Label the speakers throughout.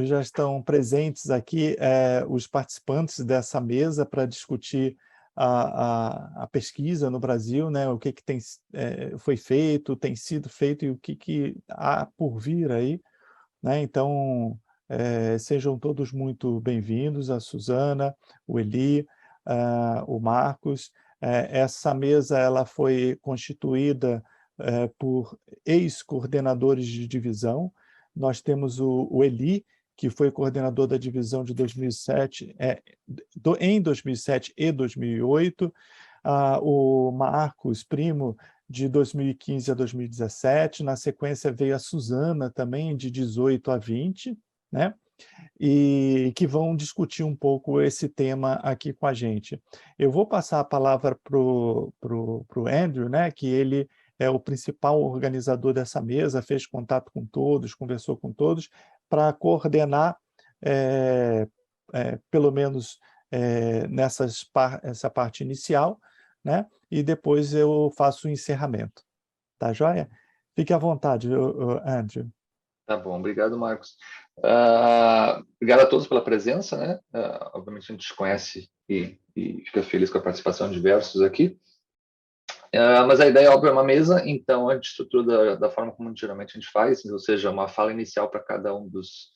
Speaker 1: já estão presentes aqui os participantes dessa mesa para discutir a pesquisa no Brasil, né? O que foi feito, tem sido feito e o que há por vir aí, né? Então, sejam todos muito bem-vindos, a Suzana, o Eli, o Marcos. Essa mesa ela foi constituída por ex-coordenadores de divisão. Nós temos o Eli, que foi coordenador da divisão de 2007, em 2007 e 2008, o Marcos Primo, de 2015 a 2017, na sequência veio a Suzana também, de 18 a 20, né? E que vão discutir um pouco esse tema aqui com a gente. Eu vou passar a palavra para o Andrew, né, que ele é o principal organizador dessa mesa, fez contato com todos, conversou com todos, para coordenar, pelo menos essa parte inicial, né, e depois eu faço o encerramento. Tá joia? Fique à vontade, Andrew.
Speaker 2: Tá bom, obrigado, Marcos. Obrigado a todos pela presença, né? Obviamente a gente te conhece e fica feliz com a participação de diversos aqui. Mas a ideia, óbvio, é uma mesa, então a gente estrutura da forma como geralmente a gente faz, ou seja, uma fala inicial para cada um dos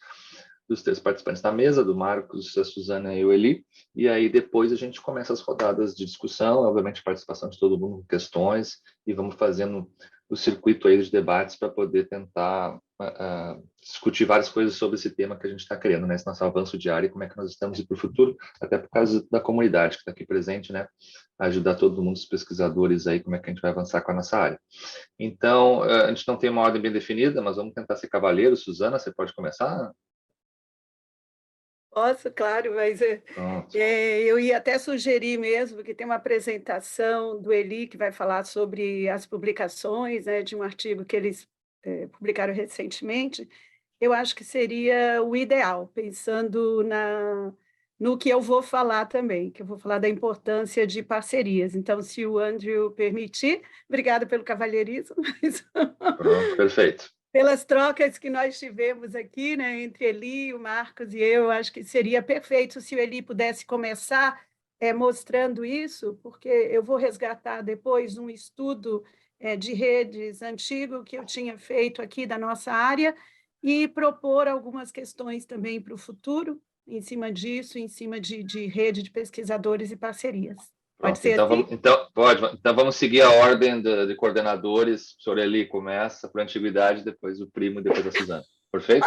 Speaker 2: três participantes da mesa, do Marcos, a Suzana e o Eli, e aí depois a gente começa as rodadas de discussão, obviamente participação de todo mundo com questões, e vamos fazendo o circuito aí de debates para poder tentar discutir várias coisas sobre esse tema que a gente está querendo, né? Esse nosso avanço diário e como é que nós estamos indo para o futuro, até por causa da comunidade que está aqui presente, né? Ajudar todo mundo, os pesquisadores aí, como é que a gente vai avançar com a nossa área. Então, a gente não tem uma ordem bem definida, mas vamos tentar ser cavaleiro. Suzana, você pode começar?
Speaker 3: Posso, claro, mas eu ia até sugerir mesmo que tem uma apresentação do Eli que vai falar sobre as publicações, né, de um artigo que eles publicaram recentemente. Eu acho que seria o ideal, pensando no que eu vou falar também, que eu vou falar da importância de parcerias. Então, se o Andrew permitir, obrigada pelo cavalheirismo.
Speaker 2: Pronto, perfeito.
Speaker 3: Pelas trocas que nós tivemos aqui, né, entre Eli, o Marcos e eu, acho que seria perfeito se o Eli pudesse começar mostrando isso, porque eu vou resgatar depois um estudo de redes antigo que eu tinha feito aqui da nossa área e propor algumas questões também para o futuro, em cima disso, em cima de rede de pesquisadores e parcerias. Pode
Speaker 2: Pronto,
Speaker 3: ser assim?
Speaker 2: Então vamos seguir a ordem de coordenadores. O senhor Eli começa por antiguidade, depois o Primo, depois a Suzana. Perfeito?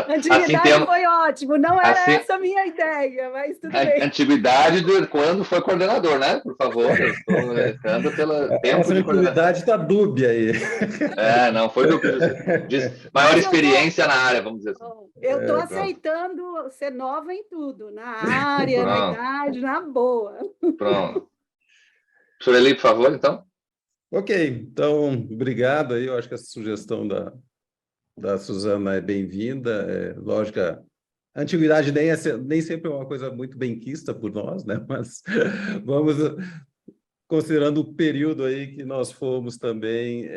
Speaker 3: Antiguidade foi ótimo, não era
Speaker 2: assim,
Speaker 3: essa a minha ideia, mas tudo bem.
Speaker 2: Antiguidade de quando foi coordenador, né? Por favor, eu estou errando pelo tempo
Speaker 4: essa
Speaker 2: de coordenação.
Speaker 4: antiguidade está dúbia aí.
Speaker 2: Não foi dúbia. Maior experiência na área, vamos dizer assim.
Speaker 3: Eu estou aceitando ser nova em tudo, na área, na idade, na boa.
Speaker 2: Pronto. Professor Eli, por favor, então.
Speaker 4: Ok, então, obrigado aí. Eu acho que essa sugestão da Suzana é bem-vinda. Lógico, a antiguidade nem sempre é uma coisa muito benquista por nós, né? Mas vamos considerando o período aí que nós fomos também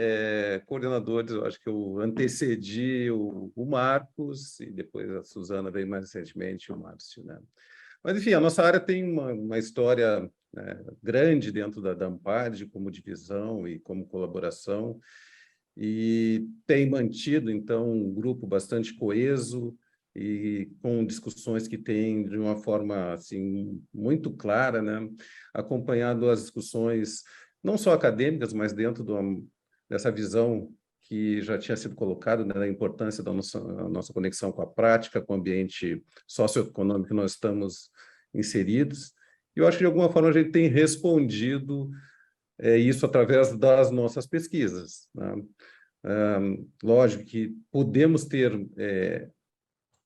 Speaker 4: coordenadores. Eu acho que eu antecedi o Marcos e depois a Suzana veio mais recentemente, o Márcio, né? Mas, enfim, a nossa área tem uma história grande dentro da Ampad, como divisão e como colaboração, e tem mantido, então, um grupo bastante coeso e com discussões que tem de uma forma assim, muito clara, né? Acompanhado as discussões, não só acadêmicas, mas dentro dessa visão que já tinha sido colocada, né, da importância da nossa conexão com a prática, com o ambiente socioeconômico que nós estamos inseridos. E eu acho que, de alguma forma, a gente tem respondido isso através das nossas pesquisas, né? Lógico que podemos ter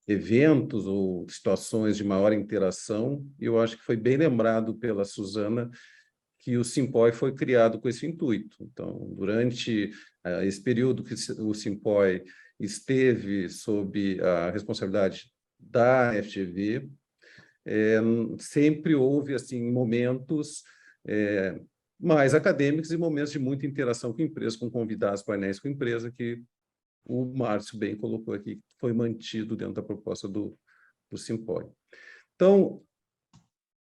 Speaker 4: eventos ou situações de maior interação, e eu acho que foi bem lembrado pela Suzana que o Simpói foi criado com esse intuito. Então, durante esse período que o Simpói esteve sob a responsabilidade da FGV, sempre houve assim momentos mais acadêmicos e momentos de muita interação com empresas, com convidados, painéis com empresa, que o Márcio bem colocou aqui, que foi mantido dentro da proposta do simpósio. Então,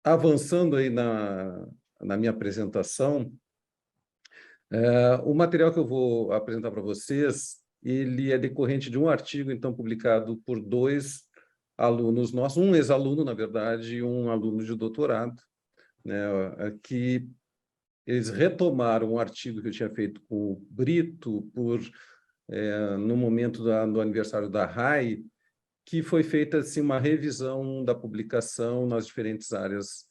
Speaker 4: avançando aí na minha apresentação, o material que eu vou apresentar para vocês, ele é decorrente de um artigo, então, publicado por 2 alunos nossos, um ex-aluno, na verdade, e um aluno de doutorado, né, que eles retomaram um artigo que eu tinha feito com o Brito no momento do aniversário da RAI, que foi feita assim, uma revisão da publicação nas diferentes áreas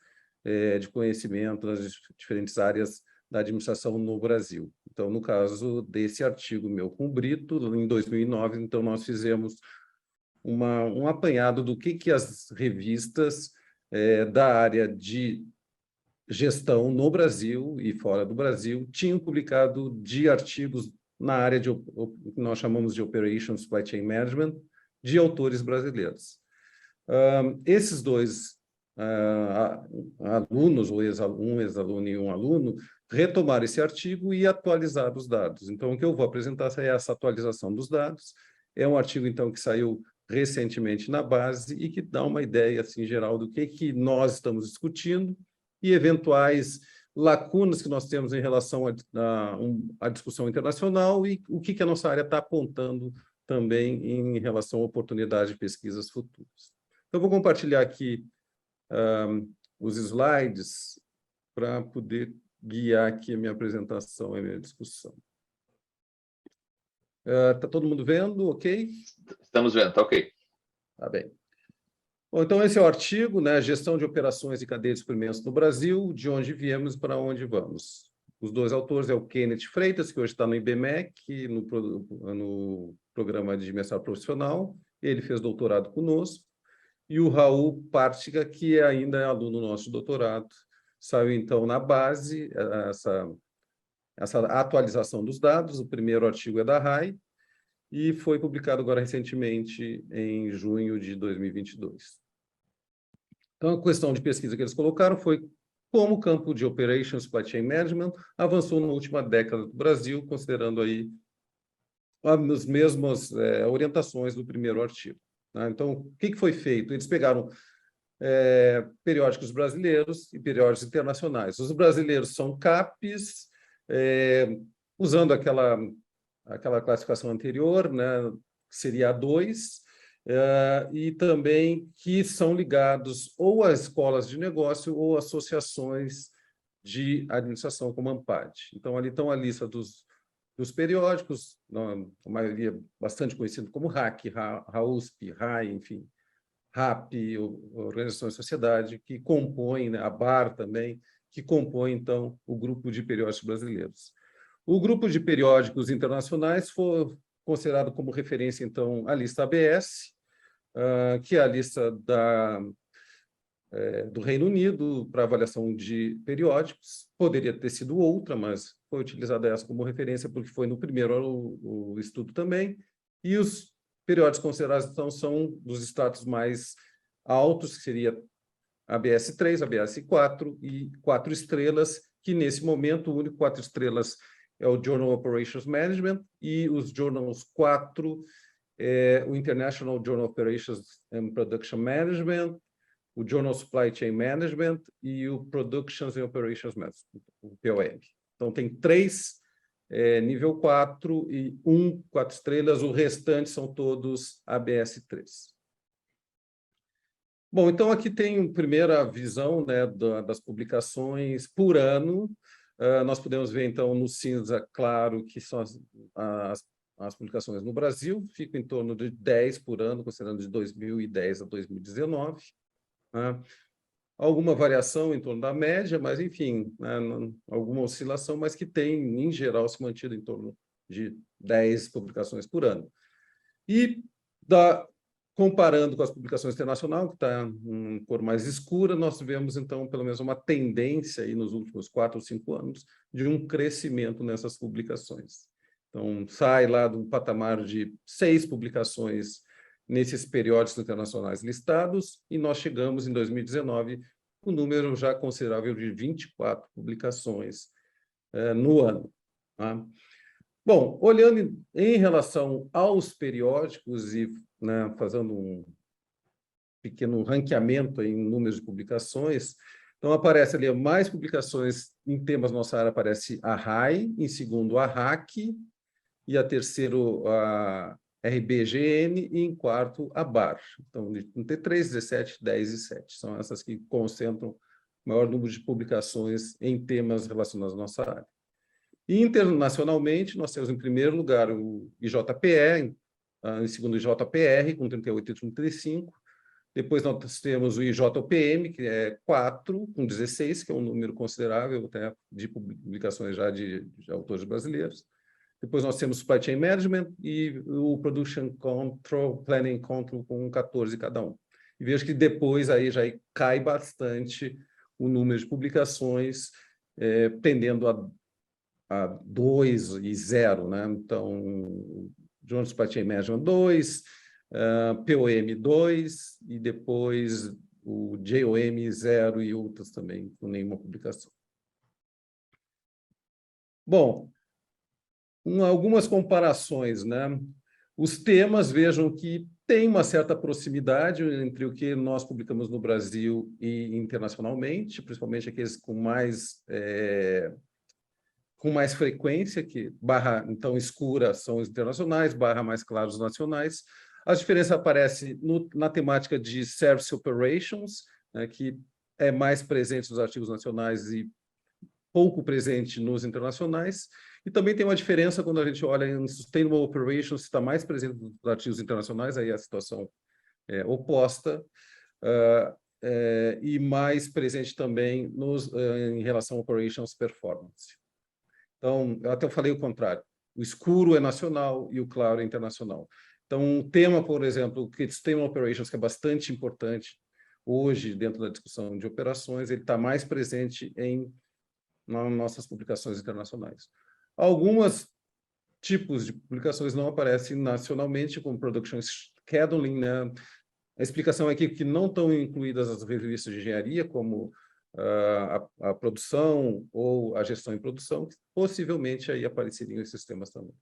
Speaker 4: de conhecimento, nas diferentes áreas da administração no Brasil. Então, no caso desse artigo meu com o Brito, em 2009, então nós fizemos um apanhado do que as revistas da área de gestão no Brasil e fora do Brasil tinham publicado de artigos na área de o que nós chamamos de Operations Supply Chain Management, de autores brasileiros. Esses 2 alunos, um ex-aluno e um aluno, retomaram esse artigo e atualizaram os dados. Então, o que eu vou apresentar é essa atualização dos dados. É um artigo, então, que saiu recentemente na base e que dá uma ideia, assim, geral do que nós estamos discutindo e eventuais lacunas que nós temos em relação à discussão internacional e o que a nossa área está apontando também em relação à oportunidade de pesquisas futuras. Eu vou compartilhar aqui os slides para poder guiar aqui a minha apresentação e a minha discussão. Está todo mundo vendo? Ok?
Speaker 2: Estamos vendo, está ok.
Speaker 4: Tá bem. Bom, então, esse é o artigo, né? Gestão de operações e cadeia de suprimentos no Brasil, de onde viemos e para onde vamos. Os 2 autores é o Kenneth Freitas, que hoje está no IBMEC, no programa de mestrado profissional. Ele fez doutorado conosco. E o Raul Pártiga, que ainda é aluno nosso de doutorado. Saiu, então, na base, essa atualização dos dados. O primeiro artigo é da RAI e foi publicado agora recentemente, em junho de 2022. Então, a questão de pesquisa que eles colocaram foi como o campo de Operations Supply Chain Management avançou na última década do Brasil, considerando aí as mesmas orientações do primeiro artigo. Né? Então, o que foi feito? Eles pegaram periódicos brasileiros e periódicos internacionais. Os brasileiros são CAPES, usando aquela classificação anterior, né, que seria a 2, e também que são ligados ou a escolas de negócio ou associações de administração, como a ANPAD. Então, ali estão a lista dos periódicos, a maioria bastante conhecido como RAC, RAUSP, RAI, enfim, RAP, Organização de Sociedade, que compõem, né, a BAR também, que compõe, então, o grupo de periódicos brasileiros. O grupo de periódicos internacionais foi considerado como referência, então, a lista ABS, que é a lista do Reino Unido para avaliação de periódicos. Poderia ter sido outra, mas foi utilizada essa como referência porque foi no primeiro o estudo também. E os periódicos considerados, então, são dos status mais altos, que seria ABS 3, ABS 4 e 4 estrelas, que nesse momento o único 4 estrelas é o Journal Operations Management e os Journals 4 o International Journal Operations and Production Management, o Journal Supply Chain Management e o Productions and Operations Management, o POM. Então, tem 3 nível 4 e 4 estrelas, o restante são todos ABS 3. Bom, então aqui tem a primeira visão, né, das publicações por ano. Nós podemos ver, então, no cinza claro, que são as publicações no Brasil, ficam em torno de 10 por ano, considerando de 2010 a 2019. Né? Alguma variação em torno da média, mas, enfim, né, alguma oscilação, mas que tem, em geral, se mantido em torno de 10 publicações por ano. E, comparando com as publicações internacionais, que está em cor mais escura, nós vemos, então, pelo menos uma tendência aí nos últimos 4 ou 5 anos de um crescimento nessas publicações. Então, sai lá do patamar de 6 publicações nesses periódicos internacionais listados, e nós chegamos, em 2019, com um número já considerável de 24 publicações no ano. Tá? Bom, olhando em relação aos periódicos e, né, fazendo um pequeno ranqueamento em números de publicações, então aparece ali mais publicações em temas nossa área, aparece a RAI, em segundo a RAC, e a terceiro a RBGN, e em quarto a BAR. Então, no T3, 17, 10 e 7. São essas que concentram o maior número de publicações em temas relacionados à nossa área. E, internacionalmente, nós temos, em primeiro lugar, o IJPE, em segundo o IJPR, com 38 e 35. Depois nós temos o IJPM, que é 4, com 16, que é um número considerável até de publicações já de autores brasileiros. Depois nós temos o Supply Chain Management e o Production Control, Planning Control, com 14 cada um. E vejo que depois aí já cai bastante o número de publicações, tendendo a 2 e 0, né? Então, Joint Supply Chain Management 2, POM 2 e depois o JOM 0 e outras também, com nenhuma publicação. Bom, algumas comparações, né? Os temas, vejam que tem uma certa proximidade entre o que nós publicamos no Brasil e internacionalmente, principalmente aqueles com mais frequência, que barra, então, escura são os internacionais, barra mais claros os nacionais. A diferença aparece na temática de Service Operations, né, que é mais presente nos artigos nacionais e pouco presente nos internacionais. E também tem uma diferença quando a gente olha em Sustainable Operations, está mais presente nos artigos internacionais, aí a situação é oposta, e mais presente também em relação a Operations Performance. Então, eu até falei o contrário. O escuro é nacional e o claro é internacional. Então, um tema, por exemplo, que Sustainable Operations, que é bastante importante hoje dentro da discussão de operações, ele está mais presente nas nossas publicações internacionais. Alguns tipos de publicações não aparecem nacionalmente, como Production Scheduling, né? A explicação aqui é que não estão incluídas as revistas de engenharia, como a produção ou a gestão em produção, que possivelmente aí apareceriam esses temas também.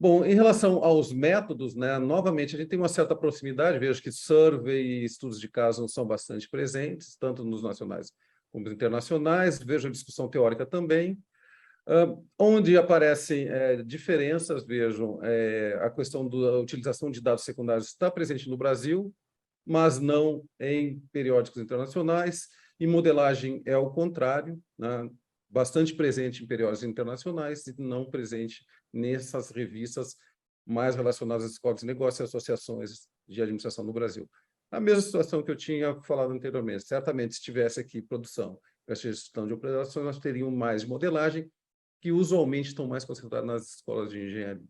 Speaker 4: Bom, em relação aos métodos, né, novamente, a gente tem uma certa proximidade, vejo que survey e estudos de caso são bastante presentes, tanto nos nacionais como nos internacionais, vejo a discussão teórica também. Onde aparecem diferenças, vejam, a questão da utilização de dados secundários está presente no Brasil, mas não em periódicos internacionais, e modelagem é o contrário, né? Bastante presente em periódicos internacionais e não presente nessas revistas mais relacionadas às escolas de negócios e associações de administração no Brasil. A mesma situação que eu tinha falado anteriormente. Certamente, se tivesse aqui produção, gestão de operações, nós teríamos mais de modelagem, que usualmente estão mais concentradas nas escolas de engenharia.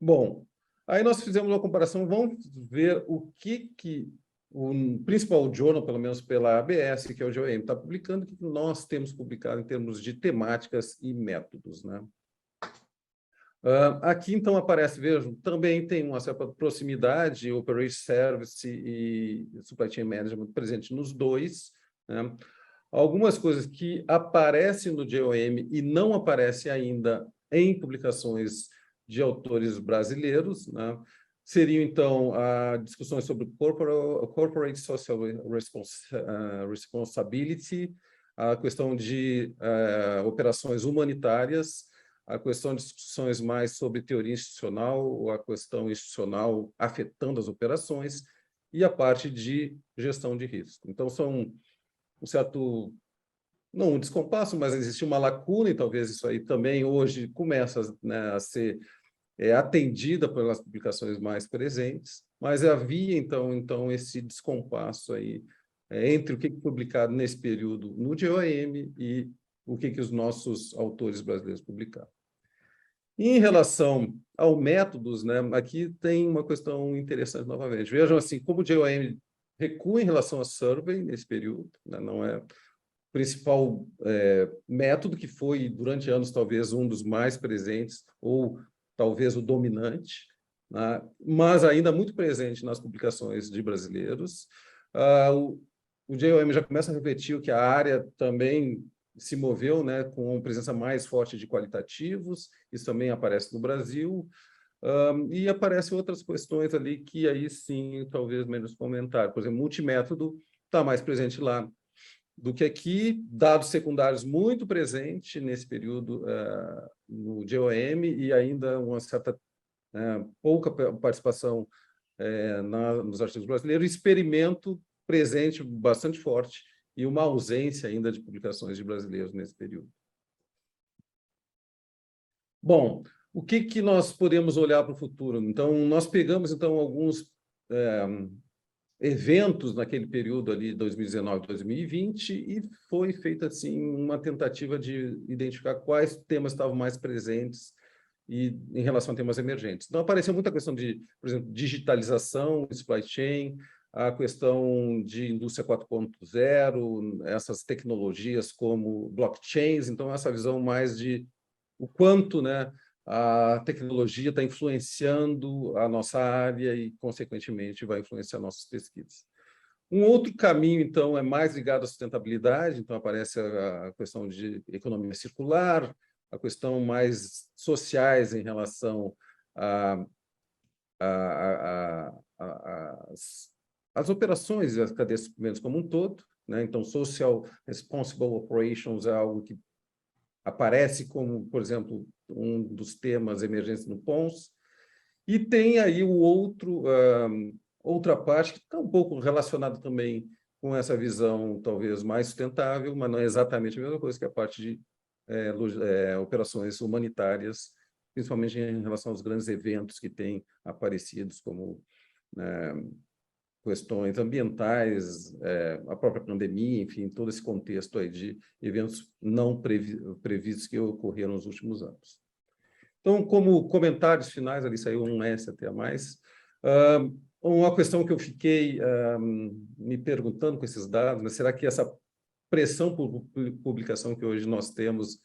Speaker 4: Bom, aí nós fizemos uma comparação, vamos ver o que o principal journal, pelo menos pela ABS, que é o JOM, está publicando, o que nós temos publicado em termos de temáticas e métodos, né? Aqui, então, aparece, vejam, também tem uma certa proximidade, Operation Service e Supply Chain Management presente nos dois, né? Algumas coisas que aparecem no JOM e não aparecem ainda em publicações de autores brasileiros, né? Seriam, então, discussões sobre Corporate Social Responsibility, a questão de operações humanitárias, a questão de discussões mais sobre teoria institucional, ou a questão institucional afetando as operações, e a parte de gestão de risco. Então, são um certo, não um descompasso, mas existe uma lacuna, e talvez isso aí também hoje começa, né, a ser atendida pelas publicações mais presentes, mas havia, então esse descompasso aí entre o que é publicado nesse período no JOM e o que os nossos autores brasileiros publicaram. E em relação ao métodos, né, aqui tem uma questão interessante novamente. Vejam assim, como o JOM recua em relação a survey nesse período, né, não é o principal método, que foi, durante anos, talvez um dos mais presentes, ou talvez o dominante, né, mas ainda muito presente nas publicações de brasileiros. O JOM já começa a refletir que a área também se moveu, né, com uma presença mais forte de qualitativos, isso também aparece no Brasil, e aparecem outras questões ali que aí sim, talvez menos comentário. Por exemplo, multimétodo está mais presente lá do que aqui, dados secundários muito presente nesse período no GOM e ainda uma certa pouca participação nos artigos brasileiros, experimento presente bastante forte e uma ausência ainda de publicações de brasileiros nesse período. Bom, o que nós podemos olhar para o futuro? Então, nós pegamos então alguns eventos naquele período ali, 2019, 2020, e foi feita assim uma tentativa de identificar quais temas estavam mais presentes e em relação a temas emergentes. Então, apareceu muita questão de, por exemplo, digitalização, supply chain, a questão de indústria 4.0, essas tecnologias como blockchains, então essa visão mais de o quanto, né, a tecnologia está influenciando a nossa área e, consequentemente, vai influenciar nossas pesquisas. Um outro caminho, então, é mais ligado à sustentabilidade, então aparece a questão de economia circular, a questão mais sociais em relação às operações e às cadeias de suprimentos como um todo, né? Então, Social Responsible Operations é algo que aparece como, por exemplo, um dos temas emergentes no PONS, e tem aí outra parte que está um pouco relacionada também com essa visão talvez mais sustentável, mas não é exatamente a mesma coisa, que é a parte de operações humanitárias, principalmente em relação aos grandes eventos que têm aparecidos, como questões ambientais, a própria pandemia, enfim, todo esse contexto aí de eventos não previstos que ocorreram nos últimos anos. Então, como comentários finais, ali saiu um S até a mais, uma questão que eu fiquei me perguntando com esses dados, né, será que essa pressão por publicação que hoje nós temos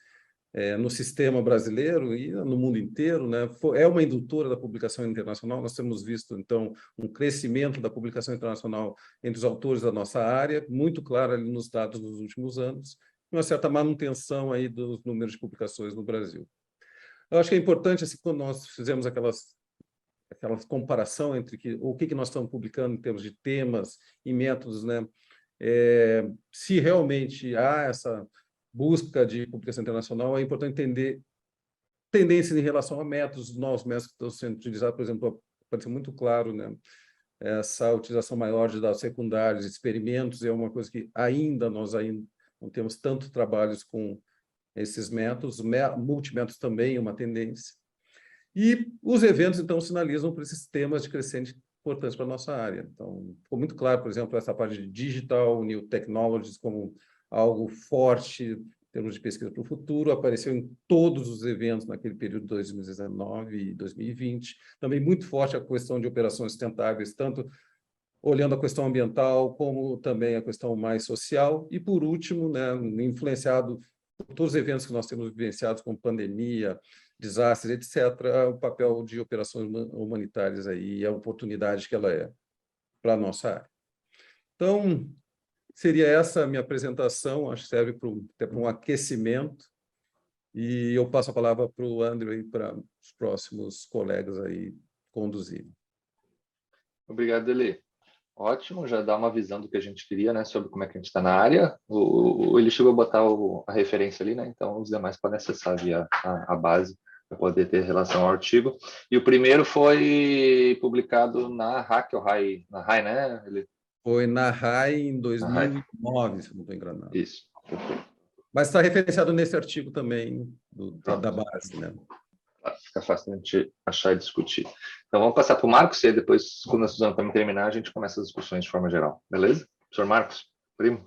Speaker 4: no sistema brasileiro e no mundo inteiro, né, é uma indutora da publicação internacional? Nós temos visto, então, um crescimento da publicação internacional entre os autores da nossa área, muito claro ali nos dados dos últimos anos, e uma certa manutenção aí dos números de publicações no Brasil. Eu acho que é importante, assim, quando nós fizemos aquela comparação entre o que nós estamos publicando em termos de temas e métodos, né, se realmente há essa busca de publicação internacional, é importante entender tendências em relação a métodos, novos métodos que estão sendo utilizados. Por exemplo, parece muito claro, né, essa utilização maior de dados secundários, experimentos, é uma coisa que nós ainda não temos tanto trabalhos com esses métodos, multimétodos também é uma tendência. E os eventos, então, sinalizam para esses temas de crescente importância para a nossa área. Então, ficou muito claro, por exemplo, essa parte de digital, new technologies, como algo forte em termos de pesquisa para o futuro, apareceu em todos os eventos naquele período de 2019 e 2020. Também muito forte a questão de operações sustentáveis, tanto olhando a questão ambiental, como também a questão mais social. E, por último, né, influenciado por todos os eventos que nós temos vivenciados, como pandemia, desastres, etc., o papel de operações humanitárias aí, a oportunidade que ela é para a nossa área. Então, seria essa a minha apresentação, acho que serve até para um aquecimento, e eu passo a palavra para o Andrew e para os próximos colegas aí conduzirem.
Speaker 2: Obrigado, Eli. Ótimo, já dá uma visão do que a gente queria, né, sobre como é que a gente está na área. Ele chegou a botar a referência ali, né, então os demais podem acessar via a base para poder ter relação ao artigo. E o primeiro foi publicado na RAI, na RAI, né?
Speaker 4: Foi na RAI em 2009, se não estou enganado.
Speaker 2: Isso.
Speaker 4: Mas está referenciado nesse artigo também da base, né?
Speaker 2: Fica fácil a gente achar e discutir. Então, vamos passar para o Marcos, e aí depois, quando a Suzana também terminar, a gente começa as discussões de forma geral. Beleza? Professor Marcos, primo.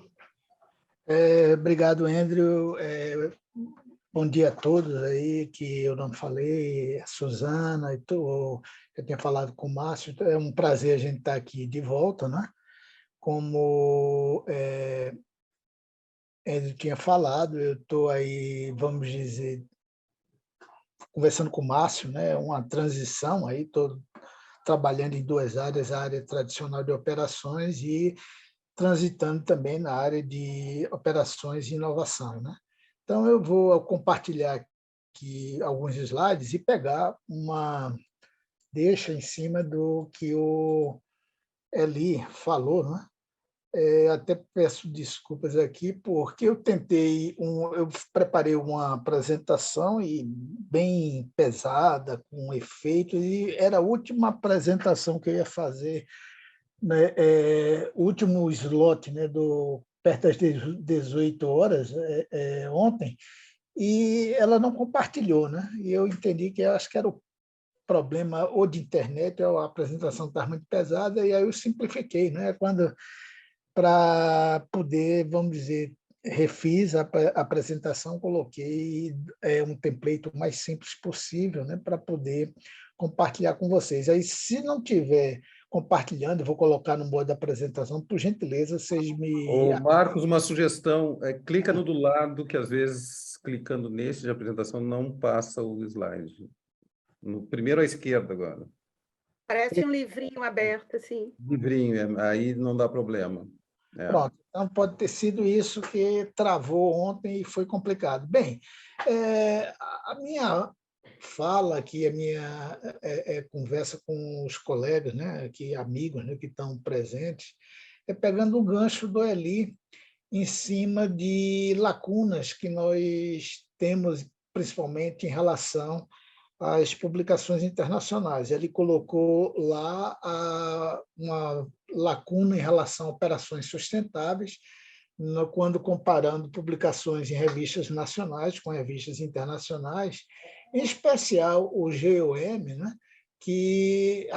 Speaker 5: Obrigado, Andrew. Bom dia a todos aí, que eu não falei, a Suzana, eu tinha falado com o Márcio, é um prazer a gente estar aqui de volta, né? Como Andrew tinha falado, eu estou aí, vamos dizer, conversando com o Márcio, né? Uma transição aí, estou trabalhando em duas áreas, a área tradicional de operações e transitando também na área de operações e inovação, né? Então, eu vou compartilhar aqui alguns slides e pegar uma deixa em cima do que o Eli falou, né? Até peço desculpas aqui, porque eu preparei uma apresentação e bem pesada, com efeito, e era a última apresentação que eu ia fazer, né? O último slot, né, perto das 18 horas, ontem, e ela não compartilhou, né? E eu entendi que eu acho que era o problema ou de internet, ou a apresentação estava muito pesada, e aí eu simplifiquei, né? Para poder, vamos dizer, refiz a apresentação, coloquei um template o mais simples possível, né, para poder compartilhar com vocês. Aí, se não tiver compartilhando, eu vou colocar no modo da apresentação, por gentileza, vocês me...
Speaker 4: Ô, Marcos, uma sugestão, clica no do lado, que às vezes, clicando nesse de apresentação, não passa o slide. No primeiro à esquerda agora.
Speaker 3: Parece um livrinho aberto, assim.
Speaker 4: Livrinho, aí não dá problema.
Speaker 5: Pronto, então pode ter sido isso que travou ontem e foi complicado. Bem, a minha fala aqui, a minha conversa com os colegas, né, aqui, amigos, né, que estão presentes, pegando o gancho do Eli em cima de lacunas que nós temos, principalmente em relação às publicações internacionais. Ele colocou lá uma lacuna em relação a operações sustentáveis, quando comparando publicações em revistas nacionais com revistas internacionais, em especial o GOM, né, que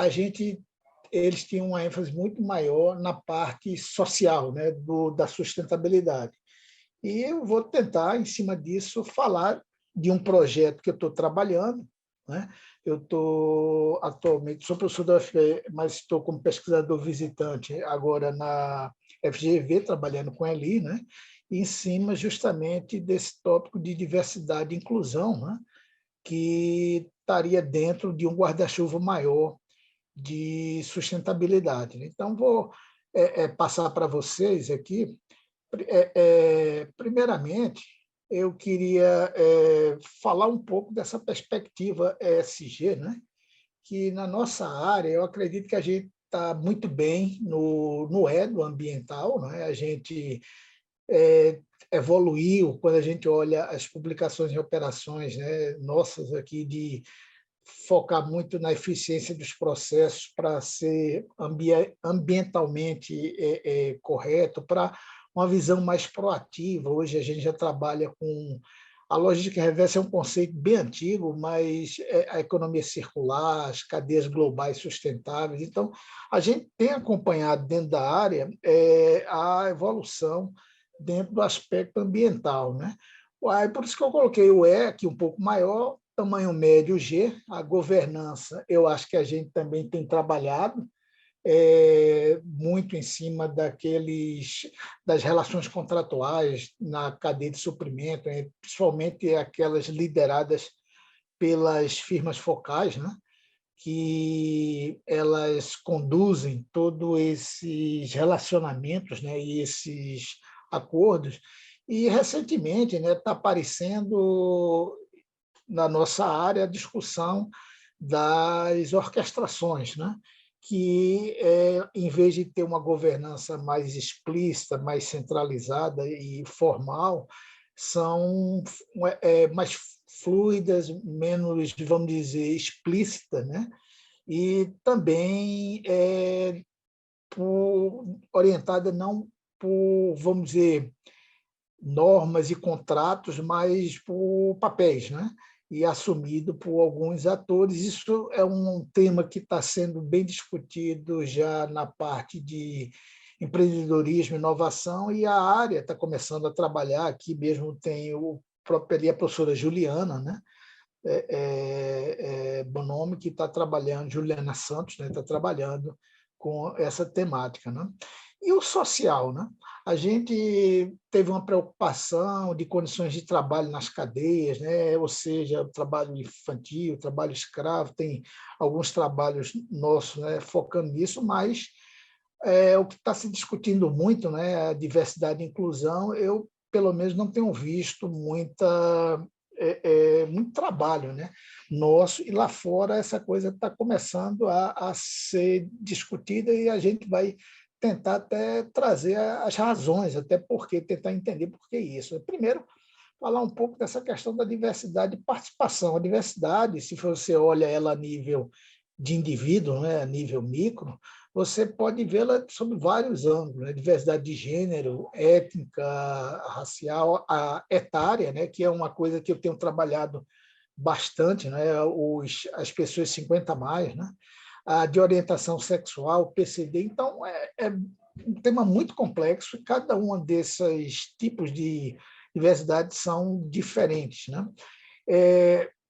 Speaker 5: eles tinham uma ênfase muito maior na parte social, né, da sustentabilidade. E eu vou tentar, em cima disso, falar de um projeto que eu estou trabalhando, né? Eu atualmente sou professor da UFG, mas estou como pesquisador visitante agora na FGV, trabalhando com a Eli, né? Em cima justamente desse tópico de diversidade e inclusão, né? Que estaria dentro de um guarda-chuva maior de sustentabilidade. Então, vou passar para vocês aqui. Primeiramente, eu queria falar um pouco dessa perspectiva ESG, né? Que na nossa área, eu acredito que a gente está muito bem no do ambiental, né? A gente evoluiu quando a gente olha as publicações e operações, né, nossas aqui, de focar muito na eficiência dos processos para ser ambientalmente correto, para uma visão mais proativa. Hoje a gente já trabalha com... A logística reversa é um conceito bem antigo, mas a economia circular, as cadeias globais sustentáveis. Então, a gente tem acompanhado dentro da área a evolução dentro do aspecto ambiental, né? Por isso que eu coloquei o E aqui um pouco maior, tamanho médio G. A governança, eu acho que a gente também tem trabalhado muito em cima das relações contratuais na cadeia de suprimento, principalmente aquelas lideradas pelas firmas focais, né? Que elas conduzem todos esses relacionamentos, né? E esses acordos. E, recentemente, né, está aparecendo na nossa área a discussão das orquestrações, né? Que, em vez de ter uma governança mais explícita, mais centralizada e formal, são mais fluidas, menos, vamos dizer, explícitas, né? E também orientada não por, vamos dizer, normas e contratos, mas por papéis, né? E assumido por alguns atores. Isso é um tema que está sendo bem discutido já na parte de empreendedorismo e inovação, e a área está começando a trabalhar. Aqui mesmo tem a professora Juliana, né? Bonomi, que está trabalhando, Juliana Santos, né? Está trabalhando com essa temática, né? E o social, né? A gente teve uma preocupação de condições de trabalho nas cadeias, né? Ou seja, o trabalho infantil, o trabalho escravo, tem alguns trabalhos nossos, né, focando nisso, mas o que está se discutindo muito, né, a diversidade e inclusão, eu pelo menos, não tenho visto muito trabalho, né, nosso, e lá fora essa coisa está começando a ser discutida e a gente vai tentar até trazer as razões, até porque tentar entender por que isso. Primeiro, falar um pouco dessa questão da diversidade de participação. A diversidade, se você olha ela a nível de indivíduo, né, a nível micro, você pode vê-la sob vários ângulos, né? Diversidade de gênero, étnica, racial, etária, né? Que é uma coisa que eu tenho trabalhado bastante, né? As pessoas 50 mais, né? A de orientação sexual, PCD. Então, é um tema muito complexo e cada um desses tipos de diversidade são diferentes, né?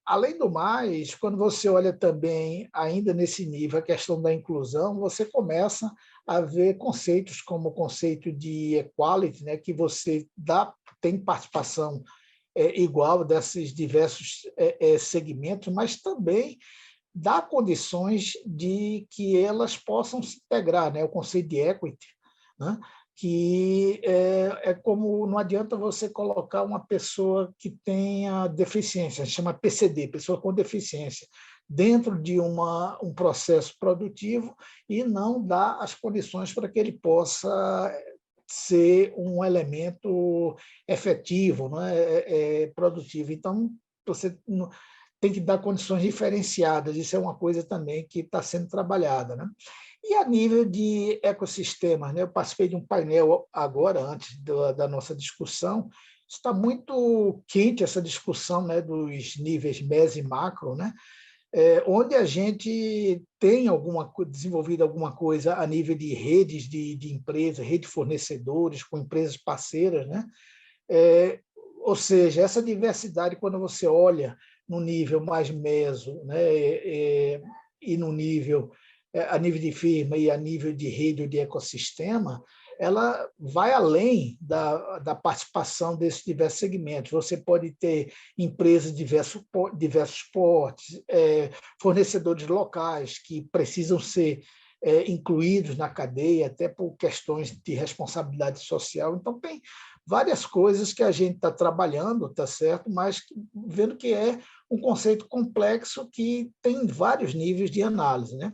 Speaker 5: Além do mais, quando você olha também, ainda nesse nível, a questão da inclusão, você começa a ver conceitos como o conceito de equality, né, que você tem participação igual desses diversos segmentos, mas também dá condições de que elas possam se integrar, né, o conceito de equity, né, que como não adianta você colocar uma pessoa que tenha deficiência, chama PCD, pessoa com deficiência, dentro de um processo produtivo e não dar as condições para que ele possa ser um elemento efetivo, não produtivo. Então, você tem que dar condições diferenciadas, isso é uma coisa também que está sendo trabalhada, né? E a nível de ecossistemas, né? Eu participei de um painel agora, antes da nossa discussão, está muito quente essa discussão, né, dos níveis meso e macro, né? Onde a gente tem desenvolvido alguma coisa a nível de redes de empresas, rede de fornecedores, com empresas parceiras, né? Ou seja, essa diversidade, quando você olha no nível mais meso, né, e no nível a nível de firma e a nível de rede ou de ecossistema, ela vai além da participação desses diversos segmentos. Você pode ter empresas de diversos portes, fornecedores locais que precisam ser incluídos na cadeia, até por questões de responsabilidade social. Então, tem várias coisas que a gente está trabalhando, tá certo? Mas vendo que é um conceito complexo que tem vários níveis de análise, né?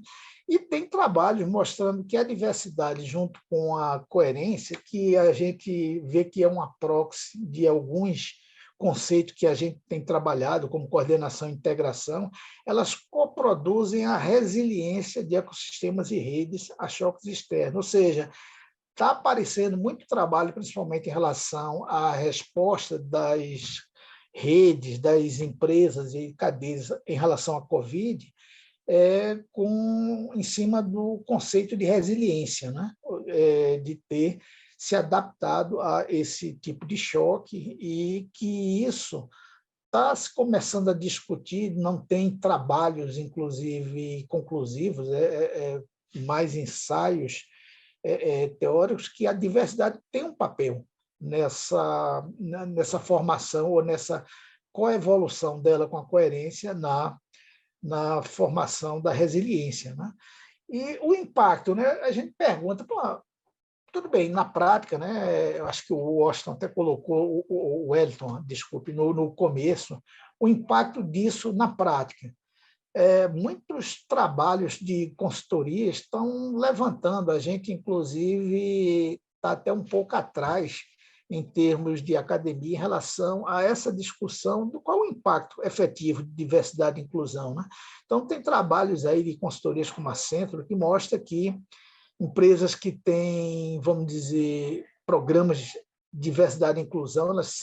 Speaker 5: E tem trabalhos mostrando que a diversidade, junto com a coerência, que a gente vê que é uma proxy de alguns conceitos que a gente tem trabalhado, como coordenação e integração, elas coproduzem a resiliência de ecossistemas e redes a choques externos. Ou seja, está aparecendo muito trabalho, principalmente em relação à resposta das redes, das empresas e cadeias em relação à Covid, em cima do conceito de resiliência, né? De ter se adaptado a esse tipo de choque e que isso está se começando a discutir, não tem trabalhos, inclusive, conclusivos, mais ensaios teóricos, que a diversidade tem um papel nessa formação ou nessa coevolução dela com a coerência na formação da resiliência, né? E o impacto, né? A gente pergunta, tudo bem, na prática, né? Eu acho que o Washington até colocou, o Wellington, desculpe, no começo, o impacto disso na prática. Muitos trabalhos de consultoria estão levantando, a gente, inclusive, está até um pouco atrás em termos de academia em relação a essa discussão do qual o impacto efetivo de diversidade e inclusão, né? Então, tem trabalhos aí de consultorias como a Centro que mostra que empresas que têm, vamos dizer, programas de diversidade e inclusão, elas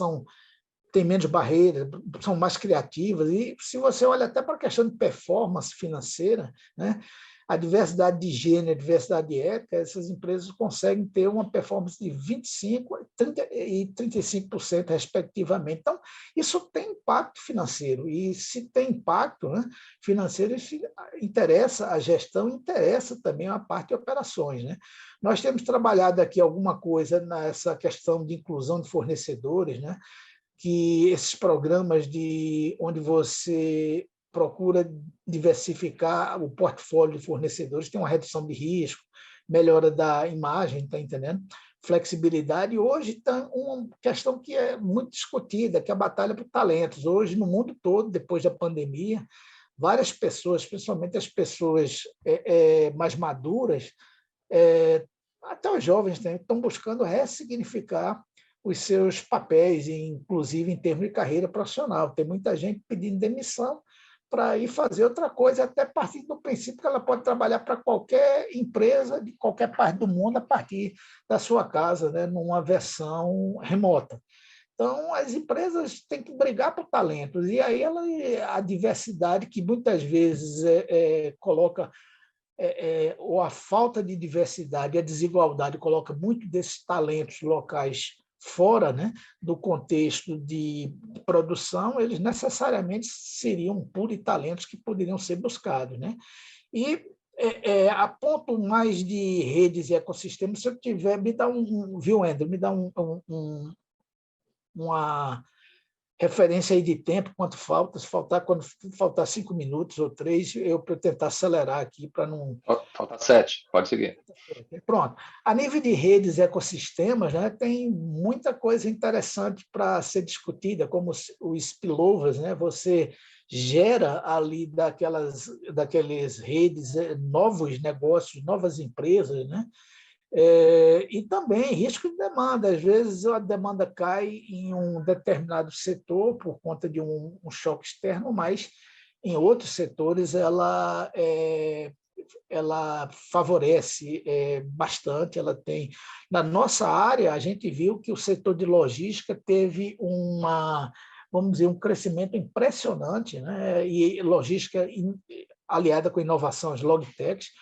Speaker 5: têm menos barreiras, são mais criativas, e se você olha até para a questão de performance financeira, né? A diversidade de gênero, a diversidade de ética, essas empresas conseguem ter uma performance de 25% e 35%, respectivamente. Então, isso tem impacto financeiro, e se tem impacto, né, financeiro, isso interessa a gestão, interessa também a parte de operações, né? Nós temos trabalhado aqui alguma coisa nessa questão de inclusão de fornecedores, né? Que esses programas onde você procura diversificar o portfólio de fornecedores, tem uma redução de risco, melhora da imagem, está entendendo? flexibilidade. E hoje está uma questão que é muito discutida, que é a batalha por talentos. Hoje, no mundo todo, depois da pandemia, várias pessoas, principalmente as pessoas mais maduras, até os jovens, né, estão buscando ressignificar os seus papéis, inclusive em termos de carreira profissional. Tem muita gente pedindo demissão para ir fazer outra coisa, até a partir do princípio que ela pode trabalhar para qualquer empresa de qualquer parte do mundo a partir da sua casa, né, numa versão remota. Então, as empresas têm que brigar por talentos, e aí a diversidade que muitas vezes coloca, ou a falta de diversidade, a desigualdade coloca muito desses talentos locais fora, né, do contexto de produção, eles necessariamente seriam pluritalentos que poderiam ser buscados, né? E a ponto mais de redes e ecossistemas, se eu tiver, me dá viu, Andrew, me dá uma referência aí de tempo, quanto falta, quando faltar 5 minutos ou 3, eu para tentar acelerar aqui para não...
Speaker 2: Falta 7, pode seguir.
Speaker 5: Pronto. A nível de redes e ecossistemas, né, tem muita coisa interessante para ser discutida, como os spillovers, né? Você gera ali daqueles redes novos negócios, novas empresas, né? E também risco de demanda. Às vezes a demanda cai em um determinado setor por conta de um choque externo, mas em outros setores ela favorece bastante. Ela tem, na nossa área, a gente viu que o setor de logística teve vamos dizer, um crescimento impressionante, né? E logística aliada com inovação, as logtechs,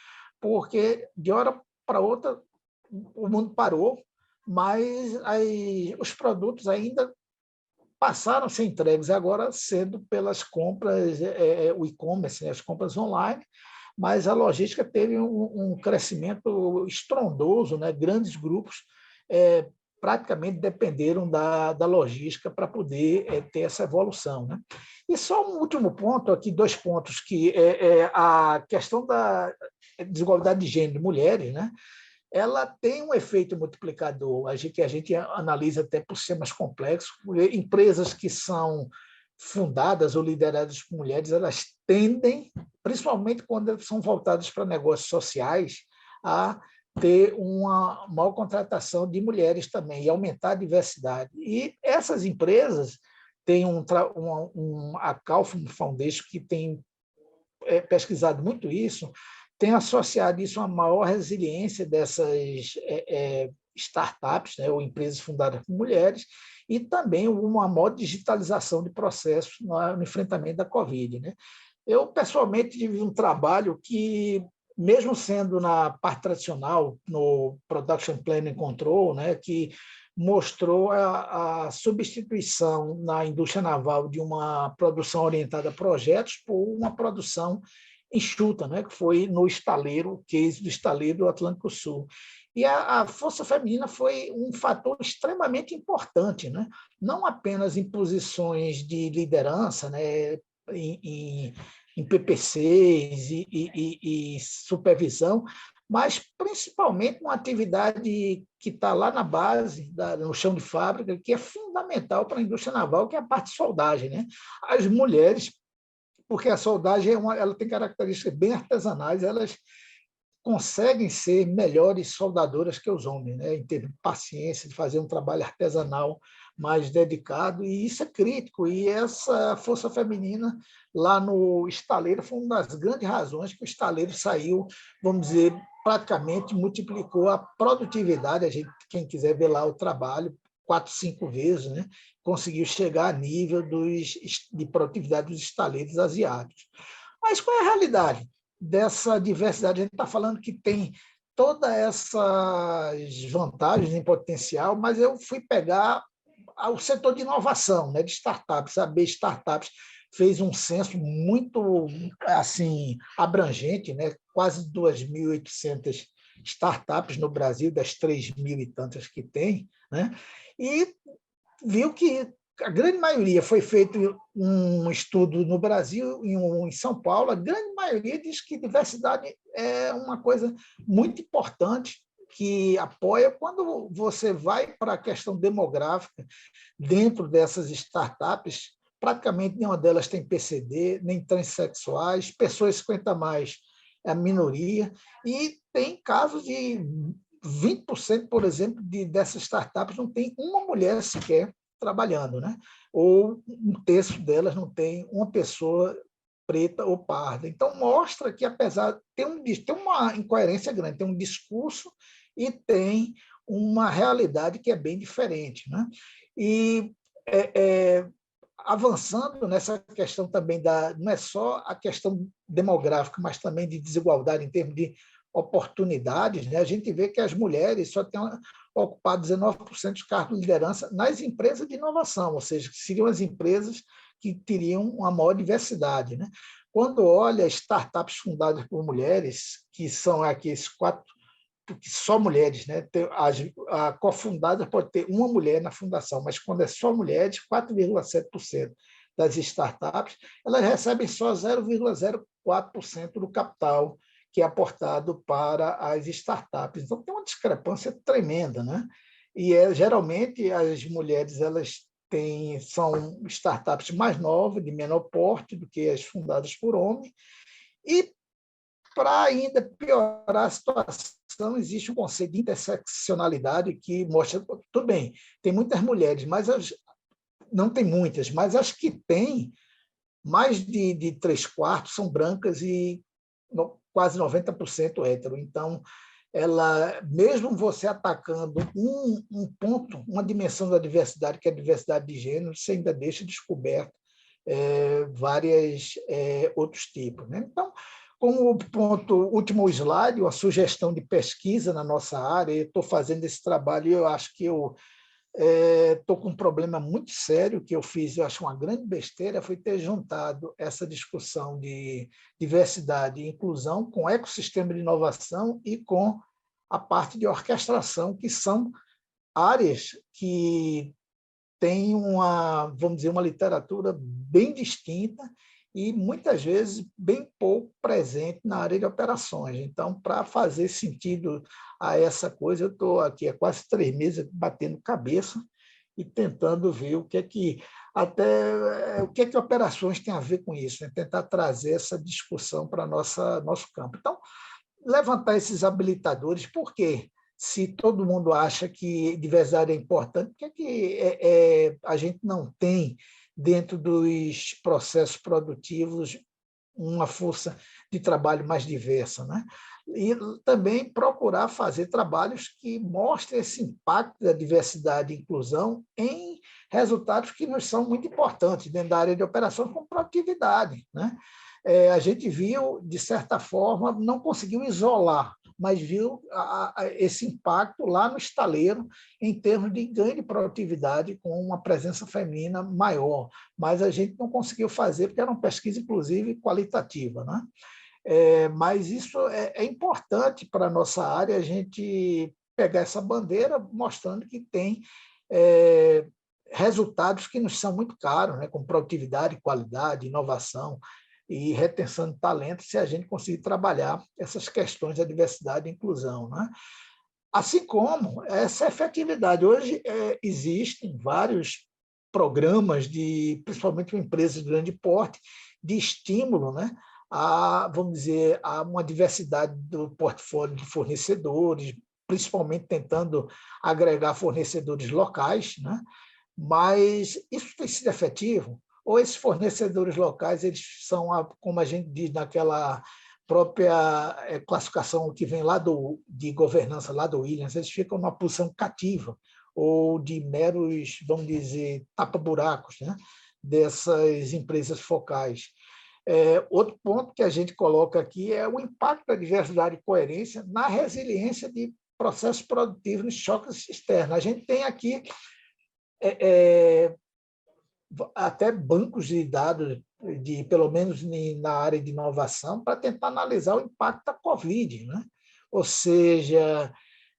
Speaker 5: porque de hora para outra o mundo parou, mas os produtos ainda passaram a ser entregues agora sendo pelas compras, o e-commerce, né, as compras online, mas a logística teve um crescimento estrondoso, né? Grandes grupos praticamente dependeram da logística para poder ter essa evolução, né? E só um último ponto aqui, 2 pontos, que a questão da desigualdade de gênero de mulheres, né? Ela tem um efeito multiplicador, que a gente analisa até por ser mais complexo. Empresas que são fundadas ou lideradas por mulheres, elas tendem, principalmente quando são voltadas para negócios sociais, a ter uma maior contratação de mulheres também e aumentar a diversidade. E essas empresas têm a Kaufman Foundation, que tem pesquisado muito isso, tem associado isso a maior resiliência dessas startups, né, ou empresas fundadas por mulheres, e também uma maior digitalização de processos no enfrentamento da Covid, né? Eu, pessoalmente, tive um trabalho que, mesmo sendo na parte tradicional, no Production Planning Control, né, que mostrou a substituição na indústria naval de uma produção orientada a projetos por uma produção enxuta, né, que foi no estaleiro, case do estaleiro do Atlântico Sul. E a força feminina foi um fator extremamente importante, né? Não apenas em posições de liderança, né, em PPCs e supervisão, mas principalmente uma atividade que está lá na base, no chão de fábrica, que é fundamental para a indústria naval, que é a parte de soldagem, né? As mulheres, porque a soldagem ela tem características bem artesanais, elas conseguem ser melhores soldadoras que os homens, né? Em termos de paciência, de fazer um trabalho artesanal mais dedicado, e isso é crítico. E essa força feminina lá no estaleiro foi uma das grandes razões que o estaleiro saiu, vamos dizer, praticamente multiplicou a produtividade. Quem quiser ver lá o trabalho, 4, 5 vezes, né? Conseguiu chegar a nível de produtividade dos estaleiros asiáticos. Mas qual é a realidade dessa diversidade? A gente está falando que tem todas essas vantagens em potencial, mas eu fui pegar o setor de inovação, né, de startups. A B Startups fez um censo muito assim abrangente, né, quase 2.800 startups no Brasil, das 3.000 e tantas que tem, né, e viu que a grande maioria foi feito um estudo no Brasil e um em São Paulo. A grande maioria diz que diversidade é uma coisa muito importante, que apoia. Quando você vai para a questão demográfica, dentro dessas startups, praticamente nenhuma delas tem PCD, nem transexuais, pessoas 50 a mais é a minoria, e tem casos de 20%, por exemplo, dessas startups não tem uma mulher sequer trabalhando, né? Ou um terço delas não tem uma pessoa preta ou parda. Então, mostra que, apesar de tem uma incoerência grande, tem um discurso e tem uma realidade que é bem diferente, né? E avançando nessa questão também não é só a questão demográfica, mas também de desigualdade em termos de oportunidades, né? A gente vê que as mulheres só têm ocupado 19% dos cargos de liderança nas empresas de inovação, ou seja, que seriam as empresas que teriam uma maior diversidade, né? Quando olha startups fundadas por mulheres, que são aqui esses 4, porque só mulheres, né? A cofundada pode ter uma mulher na fundação, mas quando é só mulheres, 4,7% das startups, elas recebem só 0,04% do capital que é aportado para as startups. Então, tem uma discrepância tremenda, né? E geralmente as mulheres são startups mais novas, de menor porte do que as fundadas por homens, e para ainda piorar a situação, existe um conceito de interseccionalidade que mostra, tudo bem, tem muitas mulheres, mas não tem muitas, mas as que têm, mais de 3/4 são brancas e quase 90% hétero. Então, mesmo você atacando um ponto, uma dimensão da diversidade, que é a diversidade de gênero, você ainda deixa descoberto vários outros tipos, né? Então, como último slide, uma sugestão de pesquisa na nossa área, eu estou fazendo esse trabalho e eu acho que eu estou com um problema muito sério que eu fiz, eu acho uma grande besteira, foi ter juntado essa discussão de diversidade e inclusão com ecossistema de inovação e com a parte de orquestração, que são áreas que têm vamos dizer, uma literatura bem distinta e, muitas vezes, bem pouco presente na área de operações. Então, para fazer sentido a essa coisa, eu estou aqui há quase 3 meses batendo cabeça e tentando ver o que é que operações tem a ver com isso, né? Tentar trazer essa discussão para nosso campo. Então, levantar esses habilitadores, por quê? Se todo mundo acha que diversidade é importante, por que a gente não tem, dentro dos processos produtivos, uma força de trabalho mais diversa, né? E também procurar fazer trabalhos que mostrem esse impacto da diversidade e inclusão em resultados que nos são muito importantes dentro da área de operações, como produtividade, né? A gente viu, de certa forma, não conseguiu isolar, mas viu esse impacto lá no estaleiro em termos de ganho de produtividade com uma presença feminina maior, mas a gente não conseguiu fazer porque era uma pesquisa, inclusive, qualitativa, né? Mas isso é importante para a nossa área, a gente pegar essa bandeira mostrando que tem resultados que nos são muito caros, né? Como produtividade, qualidade, inovação e retenção de talento, se a gente conseguir trabalhar essas questões da diversidade e inclusão, né? Assim como essa efetividade. Hoje existem vários programas, principalmente em empresas de grande porte, de estímulo, né? Vamos dizer, a uma diversidade do portfólio de fornecedores, principalmente tentando agregar fornecedores locais, né? Mas isso tem sido efetivo? Ou esses fornecedores locais, eles são, como a gente diz naquela própria classificação que vem lá de governança, lá do Williams, eles ficam numa posição cativa, ou de meros, vamos dizer, tapa-buracos, né? Dessas empresas focais. Outro ponto que a gente coloca aqui é o impacto da diversidade e coerência na resiliência de processos produtivos nos choques externos. A gente tem aqui até bancos de dados, pelo menos na área de inovação, para tentar analisar o impacto da Covid, né? Ou seja,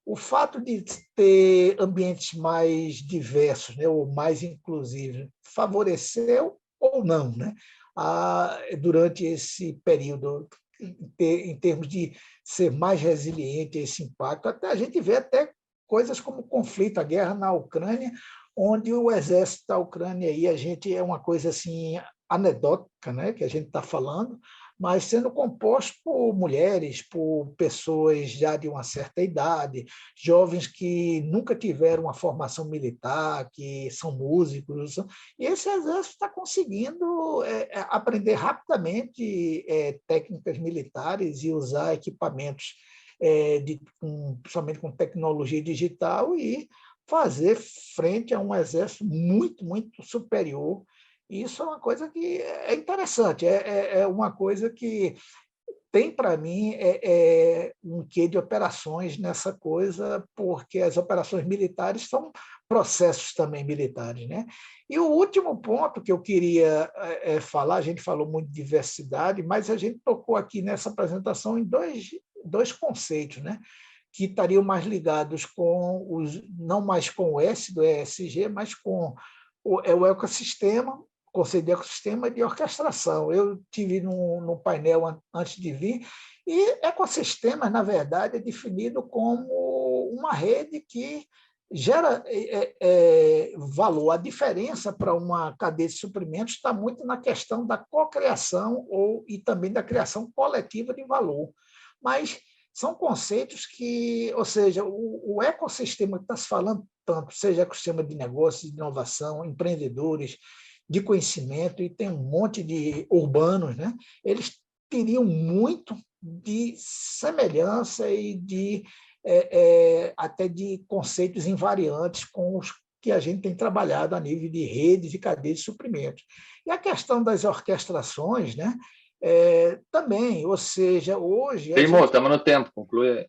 Speaker 5: o fato de ter ambientes mais diversos, né, ou mais inclusivos, favoreceu ou não, né? Durante esse período em termos de ser mais resiliente a esse impacto. Até a gente vê até coisas como o conflito, a guerra na Ucrânia, onde o exército da Ucrânia aí a gente é uma coisa assim anedótica, né, que a gente está falando, mas sendo composto por mulheres, por pessoas já de uma certa idade, jovens que nunca tiveram uma formação militar, que são músicos, e esse exército está conseguindo aprender rapidamente técnicas militares e usar equipamentos principalmente com tecnologia digital e fazer frente a um exército muito, muito superior. Isso é uma coisa que é interessante, é uma coisa que tem, para mim, um quê de operações nessa coisa, porque as operações militares são processos também militares, né? E o último ponto que eu queria falar, a gente falou muito de diversidade, mas a gente tocou aqui nessa apresentação em dois conceitos, né? Que estariam mais ligados com não mais com o S do ESG, mas com o ecossistema, conceito de ecossistema e de orquestração. Eu tive no painel antes de vir, e ecossistema, na verdade, é definido como uma rede que gera valor. A diferença para uma cadeia de suprimentos está muito na questão da cocriação e também da criação coletiva de valor. Mas são conceitos que, ou seja, o ecossistema que está se falando tanto, seja ecossistema de negócios, de inovação, empreendedores, de conhecimento, e tem um monte de urbanos, né? Eles teriam muito de semelhança e até de conceitos invariantes com os que a gente tem trabalhado a nível de redes e cadeias de suprimentos. E a questão das orquestrações, né? Também, ou seja, hoje...
Speaker 2: Estamos no tempo, conclui.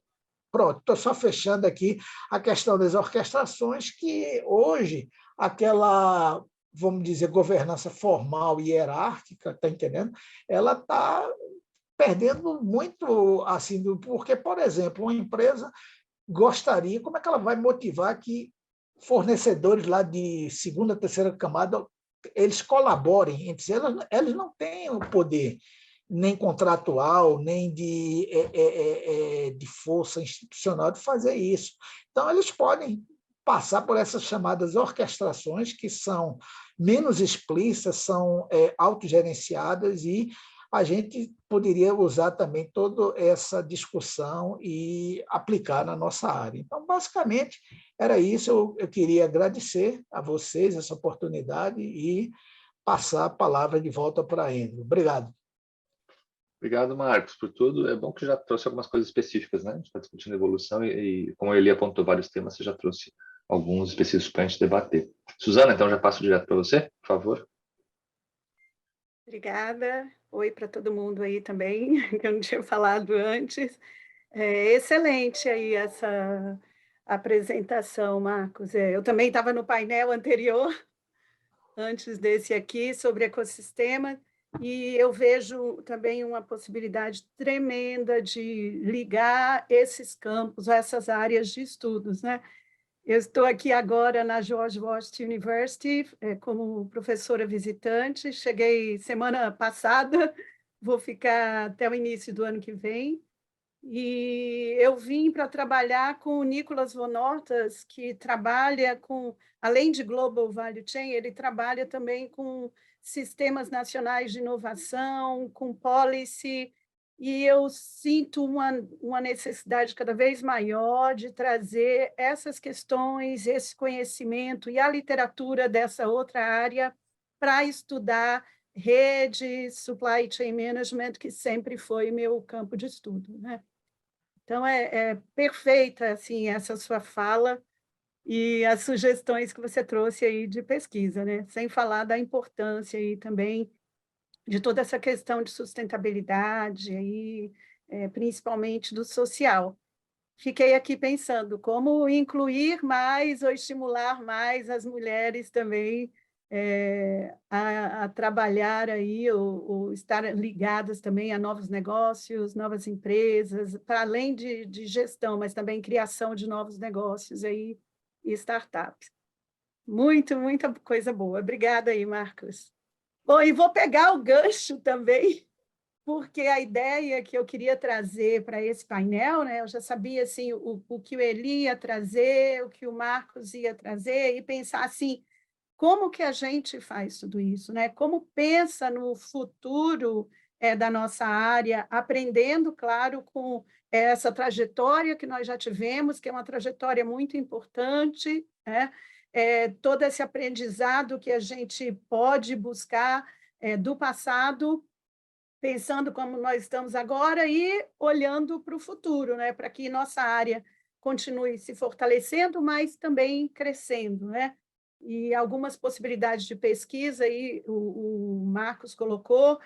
Speaker 5: Pronto, estou só fechando aqui a questão das orquestrações, que hoje aquela, vamos dizer, governança formal e hierárquica, está entendendo? Ela está perdendo muito, assim, porque, por exemplo, uma empresa gostaria, como é que ela vai motivar que fornecedores lá de segunda, terceira camada, eles colaborem entre si? Eles não têm o poder nem contratual, nem de força institucional de fazer isso. Então, eles podem passar por essas chamadas orquestrações, que são menos explícitas, são autogerenciadas, e a gente poderia usar também toda essa discussão e aplicar na nossa área. Então, basicamente, era isso. Eu queria agradecer a vocês essa oportunidade e passar a palavra de volta para a Andrew. Obrigado.
Speaker 2: Obrigado, Marcos, por tudo. É bom que já trouxe algumas coisas específicas, né? A gente está discutindo evolução e, como ele apontou vários temas, você já trouxe alguns específicos para a gente debater. Suzana, então já passo direto para você, por favor.
Speaker 3: Obrigada. Oi para todo mundo aí também, que eu não tinha falado antes. Excelente aí essa apresentação, Marcos. Eu também estava no painel anterior, antes desse aqui, sobre ecossistema, e eu vejo também uma possibilidade tremenda de ligar esses campos a essas áreas de estudos, né? Eu estou aqui agora na George Washington University como professora visitante, cheguei semana passada, vou ficar até o início do ano que vem, e eu vim para trabalhar com o Nicholas von Ortas, que trabalha com, além de Global Value Chain, ele trabalha também com sistemas nacionais de inovação, com policy, e eu sinto uma necessidade cada vez maior de trazer essas questões, esse conhecimento e a literatura dessa outra área para estudar rede, supply chain management, que sempre foi meu campo de estudo, né? Então, é perfeita assim, essa sua fala e as sugestões que você trouxe aí de pesquisa, né? Sem falar da importância aí também de toda essa questão de sustentabilidade, aí, principalmente do social. Fiquei aqui pensando como incluir mais ou estimular mais as mulheres também a trabalhar aí, ou estar ligadas também a novos negócios, novas empresas, para além de gestão, mas também criação de novos negócios aí e startups. Muita coisa boa. Obrigada aí, Marcos. Bom, e vou pegar o gancho também porque a ideia que eu queria trazer para esse painel, né, eu já sabia assim, o que o Eli ia trazer, o que o Marcos ia trazer, e pensar assim, como que a gente faz tudo isso, né? Como pensa no futuro da nossa área, aprendendo, claro, com essa trajetória que nós já tivemos, que é uma trajetória muito importante, né? Todo esse aprendizado que a gente pode buscar do passado, pensando como nós estamos agora e olhando para o futuro, né? Para que nossa área continue se fortalecendo, mas também crescendo, né? E algumas possibilidades de pesquisa, aí o Marcos colocou,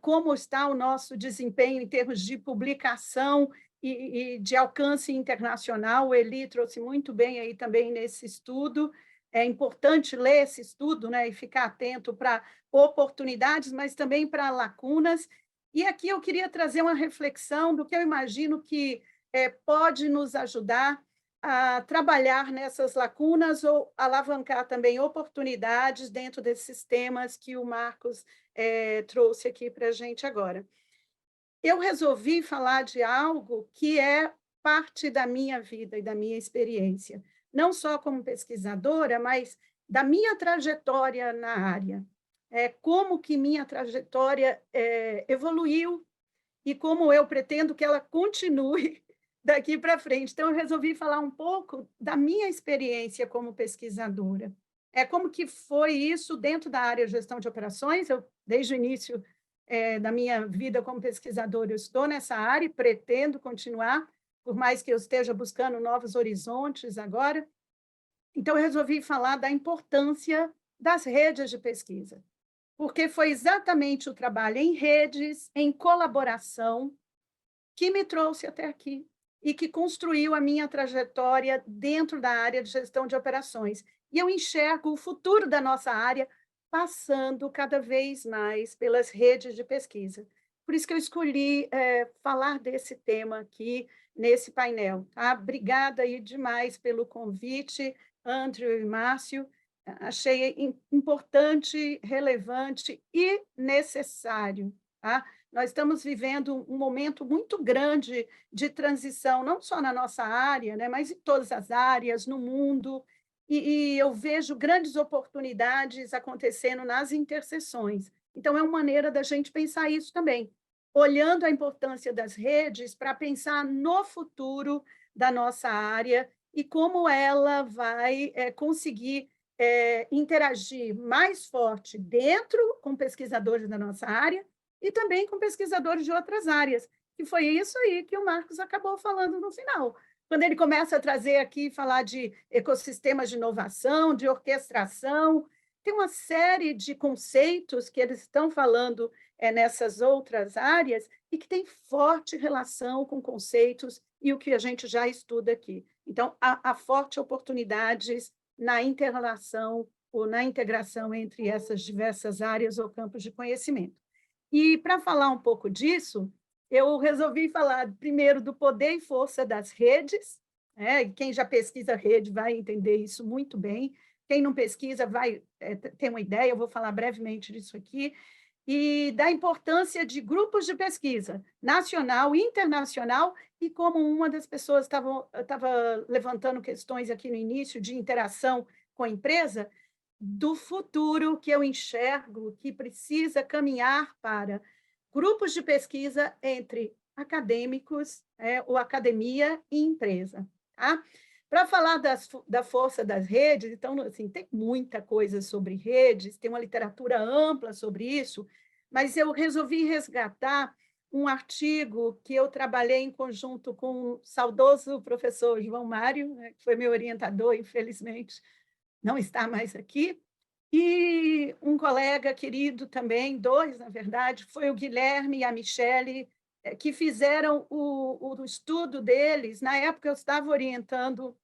Speaker 3: como está o nosso desempenho em termos de publicação e de alcance internacional. O Eli trouxe muito bem aí também nesse estudo. É importante ler esse estudo, né, e ficar atento para oportunidades, mas também para lacunas. E aqui eu queria trazer uma reflexão do que eu imagino que pode nos ajudar a trabalhar nessas lacunas ou alavancar também oportunidades dentro desses temas que o Marcos trouxe aqui para a gente agora. Eu resolvi falar de algo que é parte da minha vida e da minha experiência, não só como pesquisadora, mas da minha trajetória na área. Como que minha trajetória evoluiu e como eu pretendo que ela continue daqui para frente. Então, eu resolvi falar um pouco da minha experiência como pesquisadora. Como que foi isso dentro da área de gestão de operações. Eu, desde o início da minha vida como pesquisadora, eu estou nessa área e pretendo continuar, por mais que eu esteja buscando novos horizontes agora. Então, eu resolvi falar da importância das redes de pesquisa, porque foi exatamente o trabalho em redes, em colaboração, que me trouxe até aqui e que construiu a minha trajetória dentro da área de gestão de operações. E eu enxergo o futuro da nossa área passando cada vez mais pelas redes de pesquisa. Por isso que eu escolhi falar desse tema aqui nesse painel. Tá? Obrigada aí demais pelo convite, Andrew e Márcio. Achei importante, relevante e necessário. Tá? Nós estamos vivendo um momento muito grande de transição, não só na nossa área, né, mas em todas as áreas, no mundo, e eu vejo grandes oportunidades acontecendo nas interseções. Então, é uma maneira da gente pensar isso também, olhando a importância das redes para pensar no futuro da nossa área e como ela vai conseguir interagir mais forte dentro com pesquisadores da nossa área e também com pesquisadores de outras áreas, que foi isso aí que o Marcos acabou falando no final. Quando ele começa a trazer aqui, falar de ecossistemas de inovação, de orquestração, tem uma série de conceitos que eles estão falando nessas outras áreas e que tem forte relação com conceitos e o que a gente já estuda aqui. Então, há forte oportunidades na interrelação ou na integração entre essas diversas áreas ou campos de conhecimento. E, para falar um pouco disso, eu resolvi falar primeiro do poder e força das redes. Quem já pesquisa rede vai entender isso muito bem. Quem não pesquisa vai ter uma ideia, eu vou falar brevemente disso aqui. E da importância de grupos de pesquisa, nacional, internacional, e como uma das pessoas estava levantando questões aqui no início de interação com a empresa, do futuro que eu enxergo que precisa caminhar para grupos de pesquisa entre acadêmicos, ou academia e empresa. Tá? Para falar da força das redes, então, assim, tem muita coisa sobre redes, tem uma literatura ampla sobre isso, mas eu resolvi resgatar um artigo que eu trabalhei em conjunto com o saudoso professor João Mário, né, que foi meu orientador, infelizmente, não está mais aqui, e um colega querido também, dois, na verdade, foi o Guilherme e a Michele, que fizeram o estudo deles. Na época, eu estava orientando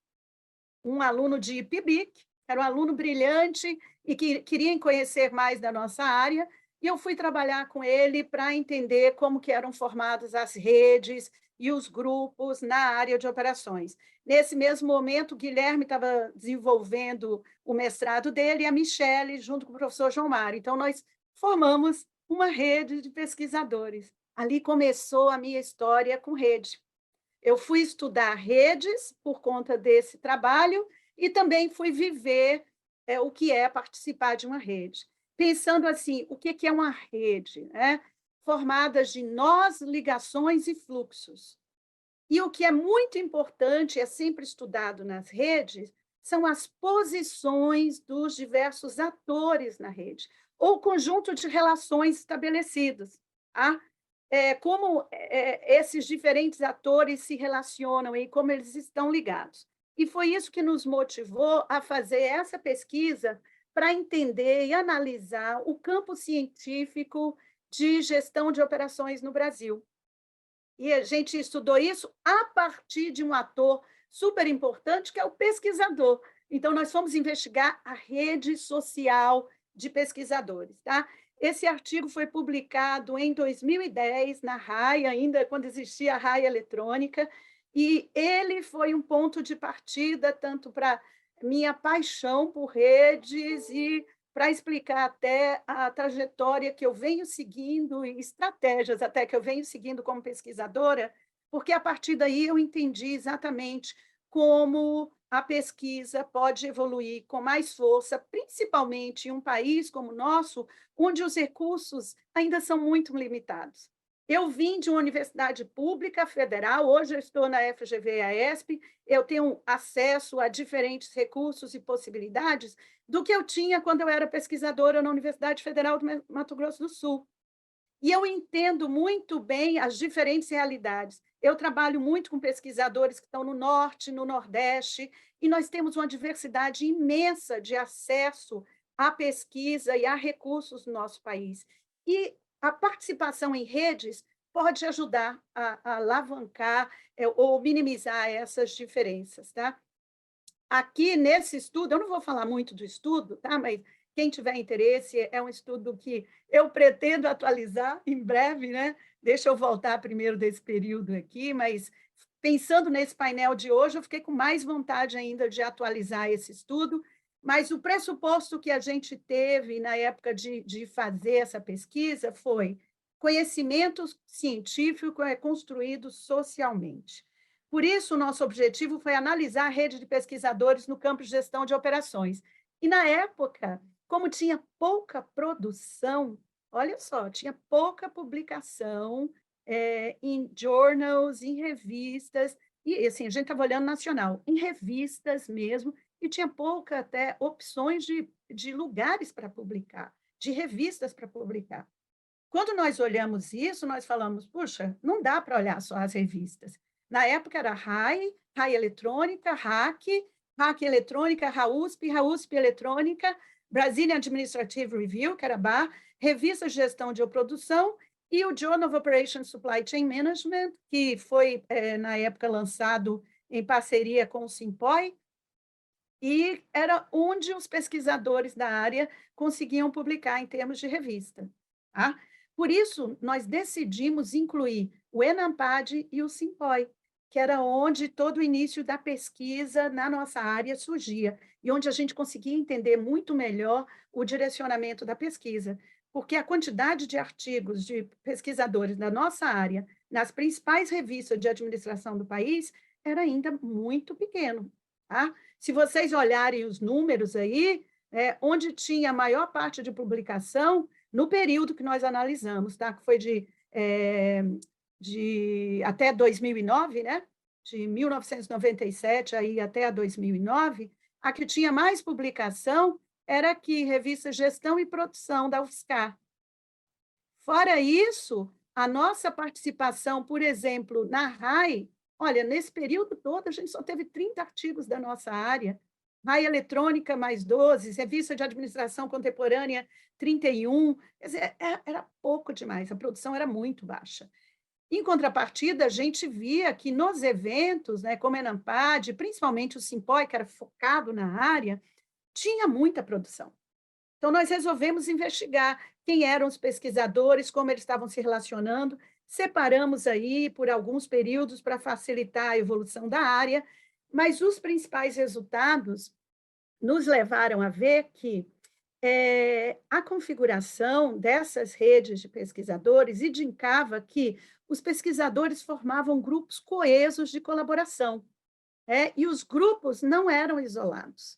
Speaker 3: um aluno de PIBIC, era um aluno brilhante e que queria conhecer mais da nossa área, e eu fui trabalhar com ele para entender como que eram formadas as redes e os grupos na área de operações. Nesse mesmo momento, o Guilherme estava desenvolvendo o mestrado dele e a Michele, junto com o professor João Mário. Então, nós formamos uma rede de pesquisadores. Ali começou a minha história com rede. Eu fui estudar redes por conta desse trabalho e também fui viver o que é participar de uma rede. Pensando assim, o que é uma rede? Né? Formada de nós, ligações e fluxos. E o que é muito importante, é sempre estudado nas redes, são as posições dos diversos atores na rede, ou conjunto de relações estabelecidas. Tá? Como esses diferentes atores se relacionam e como eles estão ligados. E foi isso que nos motivou a fazer essa pesquisa para entender e analisar o campo científico de gestão de operações no Brasil. E a gente estudou isso a partir de um ator super importante, que é o pesquisador. Então, nós fomos investigar a rede social de pesquisadores. Tá? Esse artigo foi publicado em 2010, na RAI, ainda quando existia a RAI eletrônica, e ele foi um ponto de partida tanto para minha paixão por redes e para explicar até a trajetória que eu venho seguindo e estratégias até que eu venho seguindo como pesquisadora, porque a partir daí eu entendi exatamente como a pesquisa pode evoluir com mais força, principalmente em um país como o nosso, onde os recursos ainda são muito limitados. Eu vim de uma universidade pública federal, hoje eu estou na FGV e AESP, eu tenho acesso a diferentes recursos e possibilidades do que eu tinha quando eu era pesquisadora na Universidade Federal do Mato Grosso do Sul. E eu entendo muito bem as diferentes realidades. Eu trabalho muito com pesquisadores que estão no Norte, no Nordeste, e nós temos uma diversidade imensa de acesso à pesquisa e a recursos no nosso país. E a participação em redes pode ajudar a alavancar ou minimizar essas diferenças. Tá? Aqui, nesse estudo, eu não vou falar muito do estudo, tá? Mas quem tiver interesse, é um estudo que eu pretendo atualizar em breve, né? Deixa eu voltar primeiro desse período aqui, mas pensando nesse painel de hoje, eu fiquei com mais vontade ainda de atualizar esse estudo, mas o pressuposto que a gente teve na época de fazer essa pesquisa foi conhecimento científico é construído socialmente. Por isso, o nosso objetivo foi analisar a rede de pesquisadores no campo de gestão de operações. E, na época, como tinha pouca produção, olha só, tinha pouca publicação em journals, em revistas, e assim, a gente estava olhando nacional, em revistas mesmo, e tinha pouca até opções de lugares para publicar, de revistas para publicar. Quando nós olhamos isso, nós falamos, puxa, não dá para olhar só as revistas. Na época era RAI, RAI Eletrônica, RAC Eletrônica, RAUSP, RAUSP Eletrônica, Brazilian Administrative Review, que era BAR, Revista de Gestão de Produção, e o Journal of Operations Supply Chain Management, que foi, na época, lançado em parceria com o SIMPOI, e era onde os pesquisadores da área conseguiam publicar em termos de revista. Tá? Por isso, nós decidimos incluir o ENAMPAD e o SIMPOI, que era onde todo o início da pesquisa na nossa área surgia, e onde a gente conseguia entender muito melhor o direcionamento da pesquisa, porque a quantidade de artigos de pesquisadores da nossa área nas principais revistas de administração do país era ainda muito pequeno. Tá? Se vocês olharem os números aí, onde tinha a maior parte de publicação, no período que nós analisamos, tá? Que foi de até 2009, né? De 1997 aí até 2009, a que tinha mais publicação era aqui, Revista Gestão e Produção da UFSCar. Fora isso, a nossa participação, por exemplo, na RAI, olha, nesse período todo, a gente só teve 30 artigos da nossa área, RAI Eletrônica mais 12, Revista de Administração Contemporânea 31, quer dizer, era pouco demais, a produção era muito baixa. Em contrapartida, a gente via que nos eventos, né, como a ENAMPAD, principalmente o SIMPOI, que era focado na área, tinha muita produção. Então, nós resolvemos investigar quem eram os pesquisadores, como eles estavam se relacionando, separamos aí por alguns períodos para facilitar a evolução da área, mas os principais resultados nos levaram a ver que a configuração dessas redes de pesquisadores indicava que os pesquisadores formavam grupos coesos de colaboração, e os grupos não eram isolados.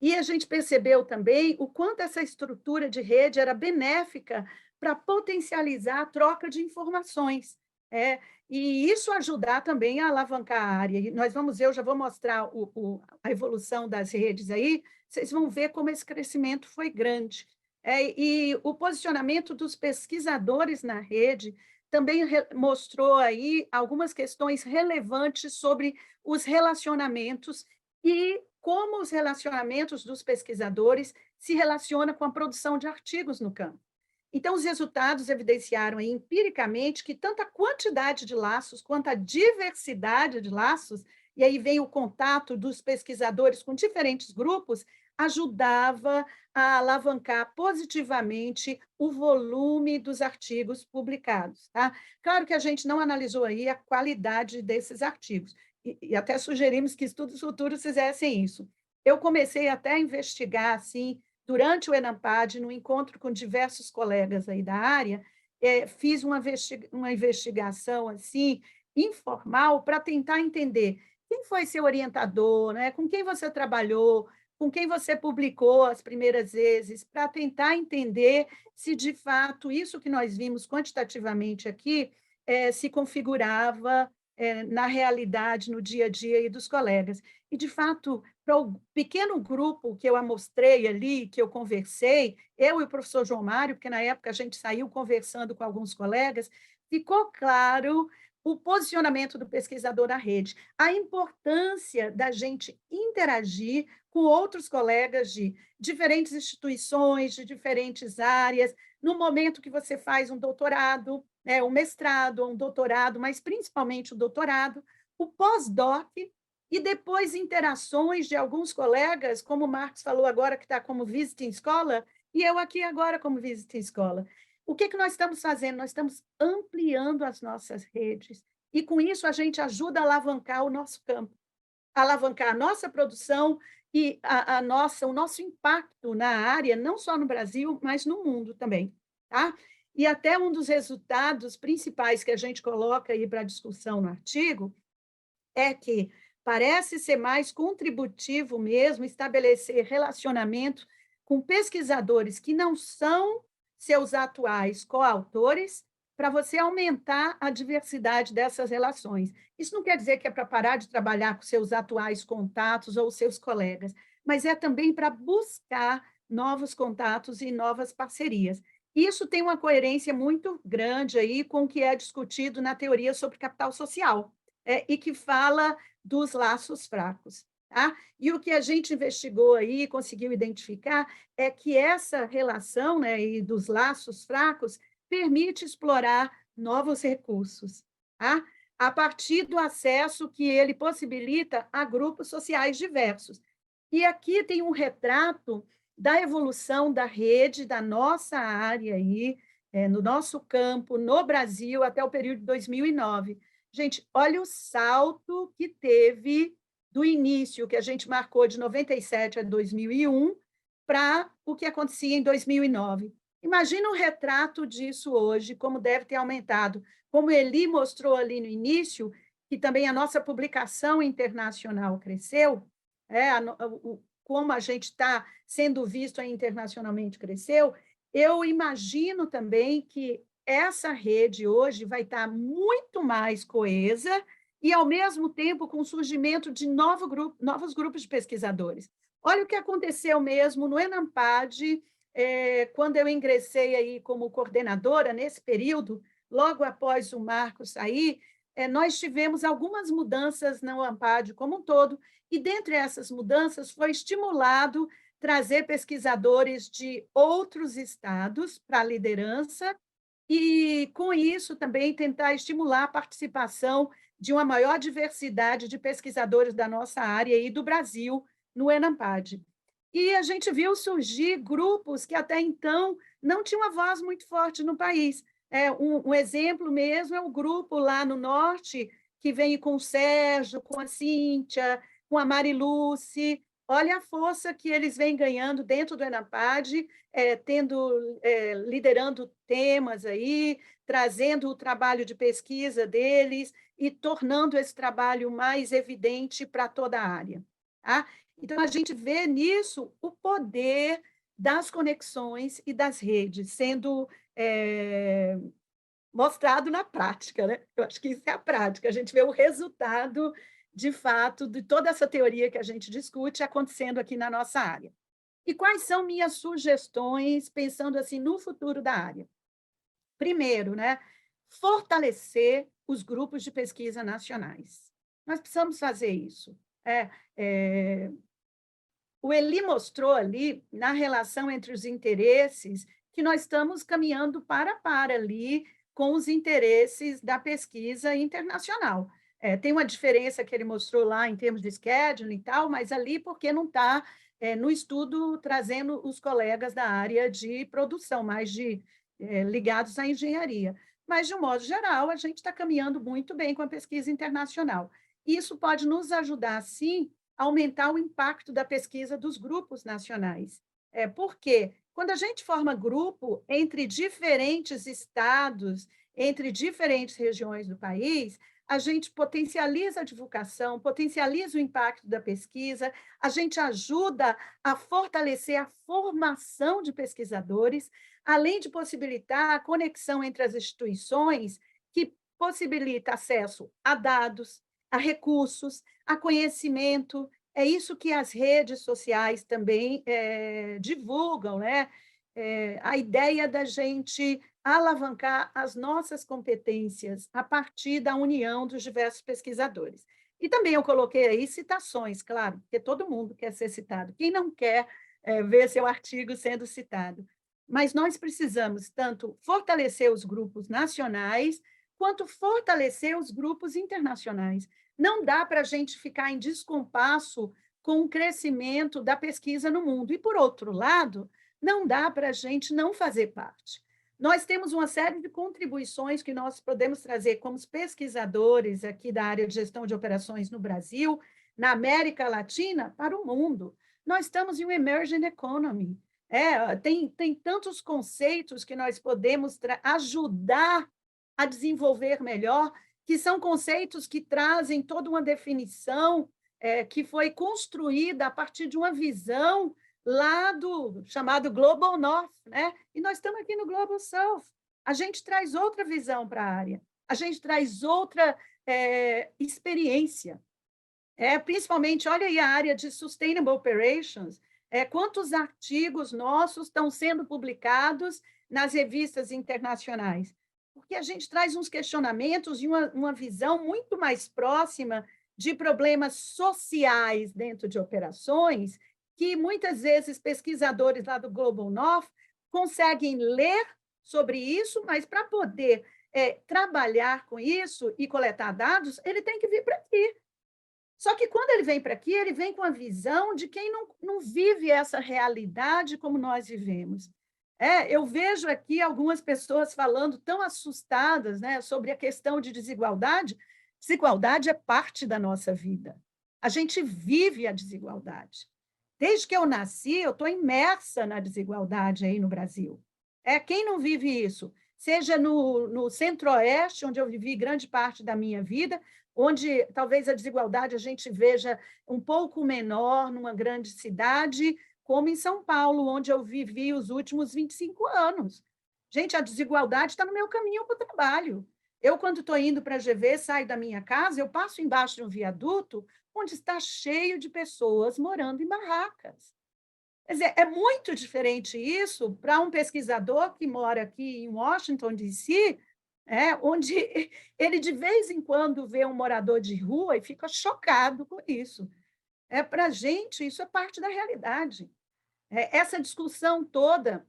Speaker 3: E a gente percebeu também o quanto essa estrutura de rede era benéfica para potencializar a troca de informações, e isso ajudar também a alavancar a área. E nós vamos ver, eu já vou mostrar a evolução das redes aí, vocês vão ver como esse crescimento foi grande. E o posicionamento dos pesquisadores na rede também mostrou aí algumas questões relevantes sobre os relacionamentos e como os relacionamentos dos pesquisadores se relacionam com a produção de artigos no campo. Então, os resultados evidenciaram aí, empiricamente que tanto a quantidade de laços quanto a diversidade de laços, e aí vem o contato dos pesquisadores com diferentes grupos, ajudava a alavancar positivamente o volume dos artigos publicados. Tá? Claro que a gente não analisou aí a qualidade desses artigos, e até sugerimos que estudos futuros fizessem isso. Eu comecei até a investigar, assim, durante o ENAMPAD, no encontro com diversos colegas aí da área, fiz uma investigação assim, informal para tentar entender quem foi seu orientador, né? Com quem você trabalhou, com quem você publicou as primeiras vezes, para tentar entender se, de fato, isso que nós vimos quantitativamente aqui se configurava na realidade, no dia a dia aí dos colegas. E, de fato, para o pequeno grupo que eu amostrei ali, que eu conversei, eu e o professor João Mário, porque na época a gente saiu conversando com alguns colegas, ficou claro o posicionamento do pesquisador na rede, a importância da gente interagir com outros colegas de diferentes instituições, de diferentes áreas, no momento que você faz um doutorado, um mestrado, um doutorado, mas principalmente o doutorado, o pós-doc, e depois interações de alguns colegas, como o Marcos falou agora, que está como visiting scholar, e eu aqui agora como visiting scholar. O que nós estamos fazendo? Nós estamos ampliando as nossas redes, e com isso a gente ajuda a alavancar o nosso campo, alavancar a nossa produção e o nosso impacto na área, não só no Brasil, mas no mundo também. Tá? E até um dos resultados principais que a gente coloca aí para discussão no artigo é que parece ser mais contributivo mesmo estabelecer relacionamento com pesquisadores que não são seus atuais coautores, para você aumentar a diversidade dessas relações. Isso não quer dizer que é para parar de trabalhar com seus atuais contatos ou seus colegas, mas é também para buscar novos contatos e novas parcerias. Isso tem uma coerência muito grande aí com o que é discutido na teoria sobre capital social, e que fala dos laços fracos. Tá? E o que a gente investigou aí, conseguiu identificar, é que essa relação, né, e dos laços fracos permite explorar novos recursos, tá? A partir do acesso que ele possibilita a grupos sociais diversos. E aqui tem um retrato da evolução da rede da nossa área aí, no nosso campo, no Brasil, até o período de 2009. Gente, olha o salto que teve do início, que a gente marcou de 97 a 2001, para o que acontecia em 2009. Imagina um retrato disso hoje, como deve ter aumentado. Como Eli mostrou ali no início, que também a nossa publicação internacional cresceu, como a gente está sendo visto internacionalmente cresceu, eu imagino também que essa rede hoje vai estar muito mais coesa e, ao mesmo tempo, com o surgimento de novos grupos de pesquisadores. Olha o que aconteceu mesmo no ENAMPAD, quando eu ingressei aí como coordenadora, nesse período, logo após o Marcos sair, nós tivemos algumas mudanças no ENAMPAD como um todo, e dentre essas mudanças foi estimulado trazer pesquisadores de outros estados para a liderança, e, com isso, também tentar estimular a participação de uma maior diversidade de pesquisadores da nossa área e do Brasil no ENAMPAD. E a gente viu surgir grupos que até então não tinham uma voz muito forte no país. Um exemplo mesmo é o grupo lá no norte, que vem com o Sérgio, com a Cíntia, com a Mariluce. olha a força que eles vêm ganhando dentro do ENAPAD, liderando temas aí, trazendo o trabalho de pesquisa deles e tornando esse trabalho mais evidente para toda a área. Tá? Então, a gente vê nisso o poder das conexões e das redes sendo mostrado na prática, né? Eu acho que isso é a prática, a gente vê o resultado, de fato, de toda essa teoria que a gente discute acontecendo aqui na nossa área. E quais são minhas sugestões, pensando assim no futuro da área? Primeiro, né, fortalecer os grupos de pesquisa nacionais. Nós precisamos fazer isso. O Eli mostrou ali, na relação entre os interesses, que nós estamos caminhando para ali com os interesses da pesquisa internacional. Tem uma diferença que ele mostrou lá em termos de scheduling e tal, mas ali porque não está no estudo trazendo os colegas da área de produção, mais ligados à engenharia. Mas, de um modo geral, a gente está caminhando muito bem com a pesquisa internacional. Isso pode nos ajudar, sim, a aumentar o impacto da pesquisa dos grupos nacionais. Porque quando a gente forma grupo entre diferentes estados, entre diferentes regiões do país, a gente potencializa a divulgação, potencializa o impacto da pesquisa, a gente ajuda a fortalecer a formação de pesquisadores, além de possibilitar a conexão entre as instituições, que possibilita acesso a dados, a recursos, a conhecimento. É isso que as redes sociais também divulgam, né? A ideia da gente alavancar as nossas competências a partir da união dos diversos pesquisadores. E também eu coloquei aí citações, claro, porque todo mundo quer ser citado. Quem não quer ver seu artigo sendo citado? Mas nós precisamos tanto fortalecer os grupos nacionais, quanto fortalecer os grupos internacionais. Não dá para a gente ficar em descompasso com o crescimento da pesquisa no mundo. E, por outro lado, não dá para a gente não fazer parte. Nós temos uma série de contribuições que nós podemos trazer como pesquisadores aqui da área de gestão de operações no Brasil, na América Latina, para o mundo. Nós estamos em uma emerging economy. Tem tantos conceitos que nós podemos ajudar a desenvolver melhor, que são conceitos que trazem toda uma definição que foi construída a partir de uma visão lá do chamado Global North, né? E nós estamos aqui no Global South. A gente traz outra visão para a área, a gente traz outra experiência. Principalmente, olha aí a área de Sustainable Operations, quantos artigos nossos estão sendo publicados nas revistas internacionais? Porque a gente traz uns questionamentos e uma visão muito mais próxima de problemas sociais dentro de operações, que muitas vezes pesquisadores lá do Global North conseguem ler sobre isso, mas para poder trabalhar com isso e coletar dados, ele tem que vir para aqui. Só que quando ele vem para aqui, ele vem com a visão de quem não vive essa realidade como nós vivemos. Eu vejo aqui algumas pessoas falando tão assustadas, né, sobre a questão de desigualdade. Desigualdade é parte da nossa vida. A gente vive a desigualdade. Desde que eu nasci, eu estou imersa na desigualdade aí no Brasil. Quem não vive isso? Seja no Centro-Oeste, onde eu vivi grande parte da minha vida, onde talvez a desigualdade a gente veja um pouco menor numa grande cidade, como em São Paulo, onde eu vivi os últimos 25 anos. Gente, a desigualdade está no meu caminho para o trabalho. Eu, quando estou indo para a GV, saio da minha casa, eu passo embaixo de um viaduto onde está cheio de pessoas morando em barracas. Quer dizer, é muito diferente isso para um pesquisador que mora aqui em Washington, D.C., onde ele, de vez em quando, vê um morador de rua e fica chocado com isso. Para a gente, isso é parte da realidade. Essa discussão toda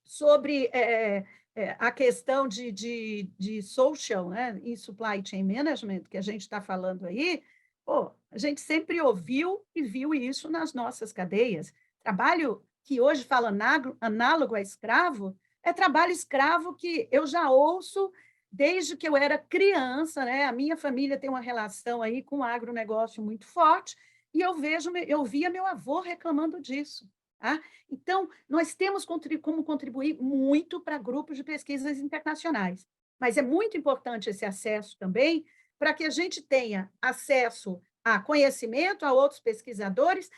Speaker 3: sobre a questão de social, né, e supply chain management, que a gente está falando aí, a gente sempre ouviu e viu isso nas nossas cadeias. Trabalho que hoje fala análogo a escravo, é trabalho escravo que eu já ouço desde que eu era criança, né? A minha família tem uma relação aí com o agronegócio muito forte, e eu via meu avô reclamando disso. Tá? Então, nós temos como contribuir muito para grupos de pesquisas internacionais, mas é muito importante esse acesso também para que a gente tenha acesso a conhecimento, a outros pesquisadores,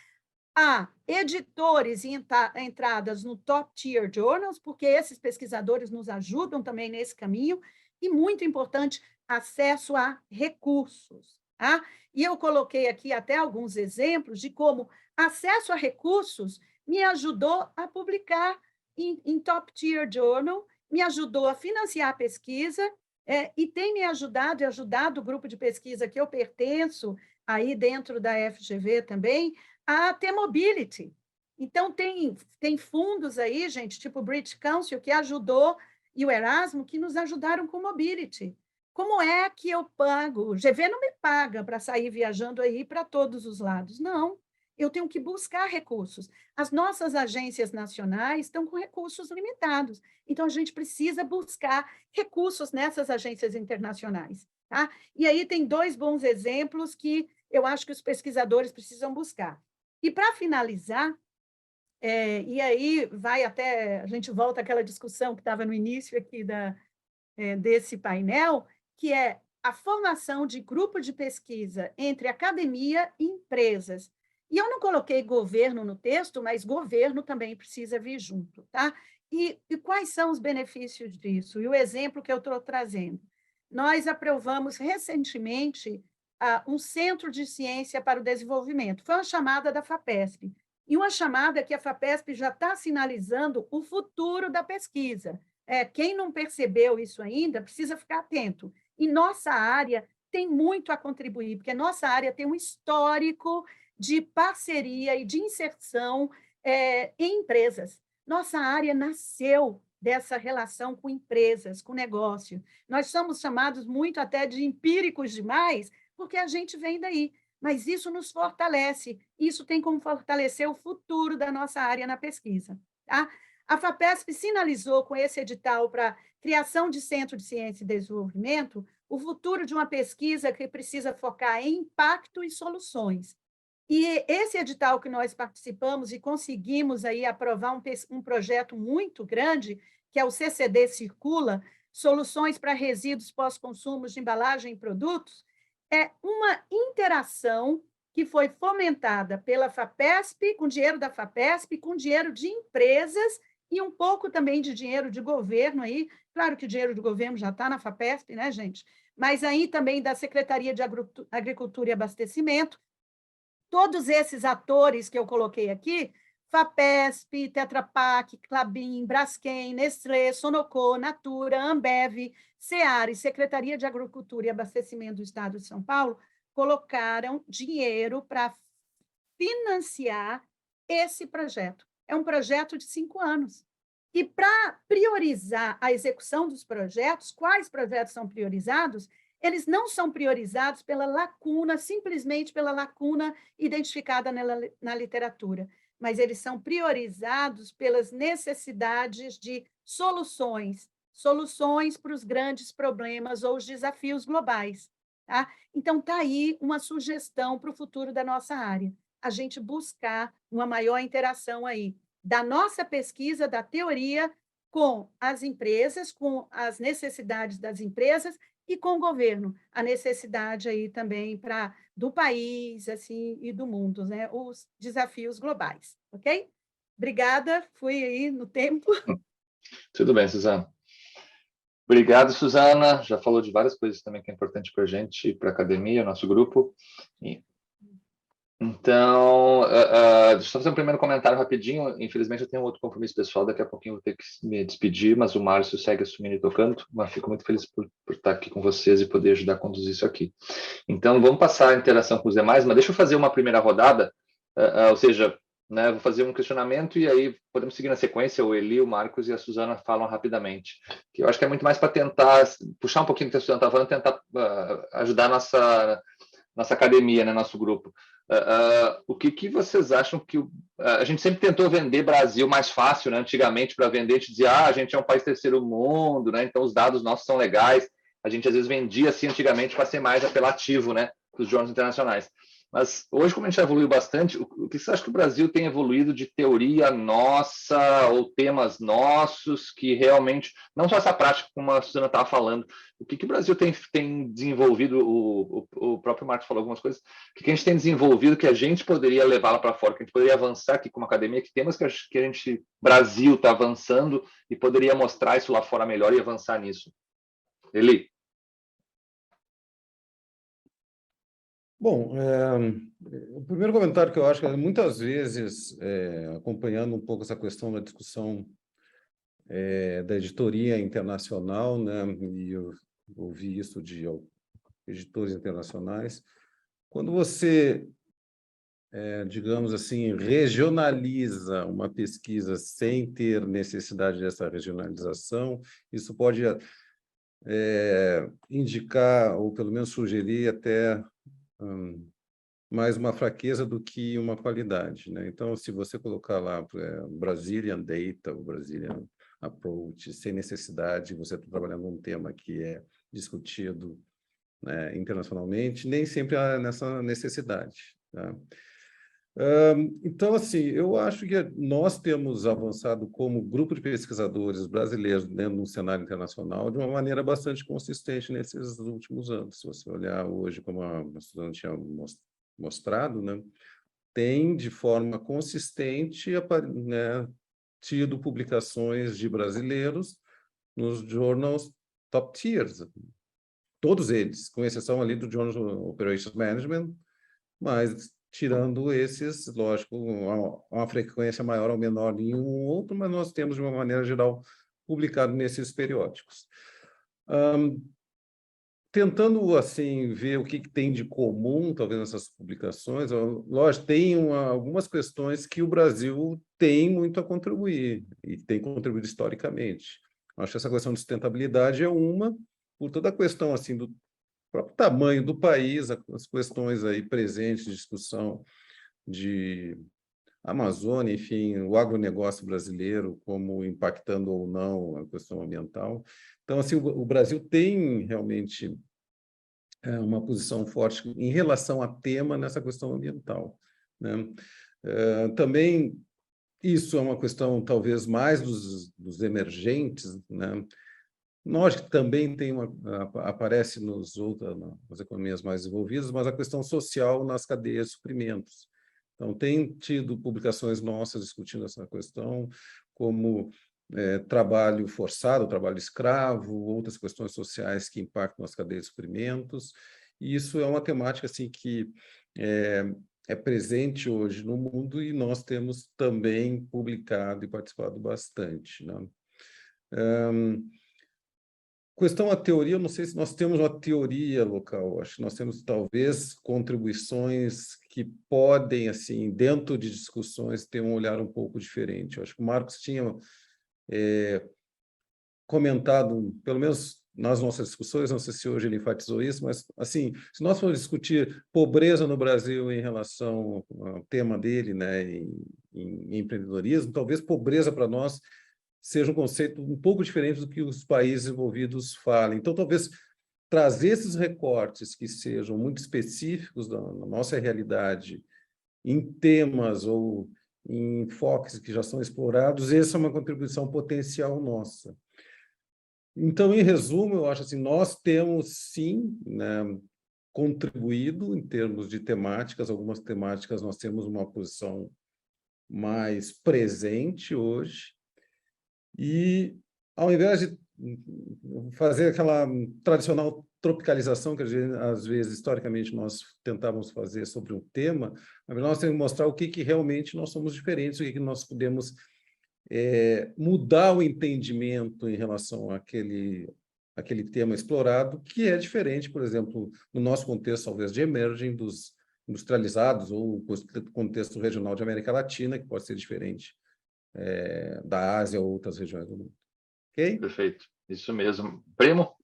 Speaker 3: a editores e entradas no top tier journals, porque esses pesquisadores nos ajudam também nesse caminho, e, muito importante, acesso a recursos. Tá? E eu coloquei aqui até alguns exemplos de como acesso a recursos me ajudou a publicar em top tier journal, me ajudou a financiar a pesquisa, e tem me ajudado e ajudado o grupo de pesquisa que eu pertenço, aí dentro da FGV também, a ter mobility. Então, tem fundos aí, gente, tipo o British Council, que ajudou, e o Erasmus, que nos ajudaram com mobility. Como é que eu pago? O GV não me paga para sair viajando aí para todos os lados. Não, eu tenho que buscar recursos. As nossas agências nacionais estão com recursos limitados. Então, a gente precisa buscar recursos nessas agências internacionais. Tá? E aí tem 2 bons exemplos que eu acho que os pesquisadores precisam buscar. E, para finalizar, e aí vai até, a gente volta àquela discussão que estava no início aqui desse painel, que é a formação de grupo de pesquisa entre academia e empresas. E eu não coloquei governo no texto, mas governo também precisa vir junto. Tá? E quais são os benefícios disso? E o exemplo que eu estou trazendo. Nós aprovamos recentemente um Centro de Ciência para o Desenvolvimento. Foi uma chamada da FAPESP. E uma chamada que a FAPESP já está sinalizando o futuro da pesquisa. Quem não percebeu isso ainda precisa ficar atento. E nossa área tem muito a contribuir, porque nossa área tem um histórico de parceria e de inserção em empresas. Nossa área nasceu dessa relação com empresas, com negócio. Nós somos chamados muito até de empíricos demais, porque a gente vem daí. Mas isso nos fortalece, isso tem como fortalecer o futuro da nossa área na pesquisa. Tá? A FAPESP sinalizou com esse edital para criação de Centro de Ciência e Desenvolvimento o futuro de uma pesquisa que precisa focar em impacto e soluções. E esse edital que nós participamos e conseguimos aí aprovar um projeto muito grande, que é o CCD Circula, Soluções para Resíduos Pós-Consumos de Embalagem e Produtos, é uma interação que foi fomentada pela FAPESP, com dinheiro da FAPESP, com dinheiro de empresas e um pouco também de dinheiro de governo aí. Claro que o dinheiro do governo já está na FAPESP, né, gente? Mas aí também da Secretaria de Agricultura e Abastecimento. Todos esses atores que eu coloquei aqui, FAPESP, Tetra Pak, Klabin, Braskem, Nestlé, Sonocô, Natura, Ambev, Seara e Secretaria de Agricultura e Abastecimento do Estado de São Paulo, colocaram dinheiro para financiar esse projeto. É um projeto de 5 anos. E para priorizar a execução dos projetos, quais projetos são priorizados? Eles não são priorizados pela lacuna, simplesmente pela lacuna identificada na literatura, mas eles são priorizados pelas necessidades de soluções para os grandes problemas ou os desafios globais. Tá? Então, está aí uma sugestão para o futuro da nossa área, a gente buscar uma maior interação aí da nossa pesquisa, da teoria, com as empresas, com as necessidades das empresas e com o governo, a necessidade aí também do país assim, e do mundo, né? Os desafios globais, ok? Obrigada, fui aí no tempo.
Speaker 2: Tudo bem, Suzana. Obrigado, Suzana. Já falou de várias coisas também que é importante para a gente, para a academia, o nosso grupo. Então, deixa eu só fazer um primeiro comentário rapidinho. Infelizmente, eu tenho um outro compromisso pessoal, daqui a pouquinho eu vou ter que me despedir, mas o Márcio segue assumindo e tocando, mas fico muito feliz por estar aqui com vocês e poder ajudar a conduzir isso aqui. Então, vamos passar a interação com os demais, mas deixa eu fazer uma primeira rodada, ou seja, né, vou fazer um questionamento e aí podemos seguir na sequência, o Eli, o Marcos e a Suzana falam rapidamente, que eu acho que é muito mais para tentar puxar um pouquinho do que a Suzana estava falando, tentar ajudar a nossa academia, né, nosso grupo. O que vocês acham que... a gente sempre tentou vender Brasil mais fácil, né? Antigamente, para vender, a gente dizia, a gente é um país terceiro mundo, né? Então os dados nossos são legais. A gente, às vezes, vendia assim antigamente para ser mais apelativo, né? Para os jornais internacionais. Mas hoje, como a gente já evoluiu bastante, o que você acha que o Brasil tem evoluído de teoria nossa ou temas nossos que realmente, não só essa prática como a Suzana estava falando, o que o Brasil tem desenvolvido, o próprio Marcos falou algumas coisas, o que a gente tem desenvolvido que a gente poderia levar lá para fora, que a gente poderia avançar aqui como academia, que temas que a gente, Brasil, está avançando e poderia mostrar isso lá fora melhor e avançar nisso. Eli?
Speaker 4: Bom, o primeiro comentário que eu acho que muitas vezes, acompanhando um pouco essa questão da discussão da editoria internacional, né, e eu ouvi isso de editores internacionais, quando você, digamos assim, regionaliza uma pesquisa sem ter necessidade dessa regionalização, isso pode indicar, ou pelo menos sugerir até mais uma fraqueza do que uma qualidade, né? Então, se você colocar lá Brazilian Data, o Brazilian Approach, sem necessidade, você está trabalhando um tema que é discutido, né, internacionalmente, nem sempre há nessa necessidade, tá? Então, assim, eu acho que nós temos avançado como grupo de pesquisadores brasileiros dentro de um cenário internacional de uma maneira bastante consistente nesses últimos anos. Se você olhar hoje, como a Suzana tinha mostrado, né, tem, de forma consistente, né, tido publicações de brasileiros nos journals top tiers, todos eles, com exceção ali do Journal Operations Management, mas tirando esses, lógico, uma frequência maior ou menor em um ou outro, mas nós temos, de uma maneira geral, publicado nesses periódicos. Tentando, assim, ver o que tem de comum, talvez, nessas publicações, lógico, tem algumas questões que o Brasil tem muito a contribuir, e tem contribuído historicamente. Acho que essa questão de sustentabilidade é uma, por toda a questão, assim, do próprio tamanho do país, as questões aí presentes de discussão de Amazônia, enfim, o agronegócio brasileiro, como impactando ou não a questão ambiental. Então, assim, o Brasil tem realmente uma posição forte em relação a tema nessa questão ambiental, né? Também isso é uma questão talvez mais dos emergentes, né? Nós que também aparece nas economias mais desenvolvidas, mas a questão social nas cadeias de suprimentos. Então, tem tido publicações nossas discutindo essa questão, como trabalho forçado, trabalho escravo, outras questões sociais que impactam as cadeias de suprimentos. E isso é uma temática assim, que é presente hoje no mundo e nós temos também publicado e participado bastante, né? Questão a teoria, eu não sei se nós temos uma teoria local, acho que nós temos talvez contribuições que podem, assim, dentro de discussões, ter um olhar um pouco diferente. Eu acho que o Marcos tinha comentado, pelo menos nas nossas discussões, não sei se hoje ele enfatizou isso, mas, assim, se nós formos discutir pobreza no Brasil em relação ao tema dele, né, em empreendedorismo, talvez pobreza para nós seja um conceito um pouco diferente do que os países envolvidos falam. Então, talvez trazer esses recortes que sejam muito específicos da nossa realidade em temas ou em enfoques que já são explorados, essa é uma contribuição potencial nossa. Então, em resumo, eu acho assim, nós temos, sim, né, contribuído em termos de temáticas, algumas temáticas nós temos uma posição mais presente hoje, e, ao invés de fazer aquela tradicional tropicalização que, às vezes, historicamente, nós tentávamos fazer sobre um tema, nós temos que mostrar o que realmente nós somos diferentes, o que nós podemos mudar o entendimento em relação àquele tema explorado, que é diferente, por exemplo, no nosso contexto, talvez, de emerging dos industrializados ou contexto regional de América Latina, que pode ser diferente da Ásia ou outras regiões do mundo. Ok?
Speaker 2: Perfeito. Isso mesmo. Primo?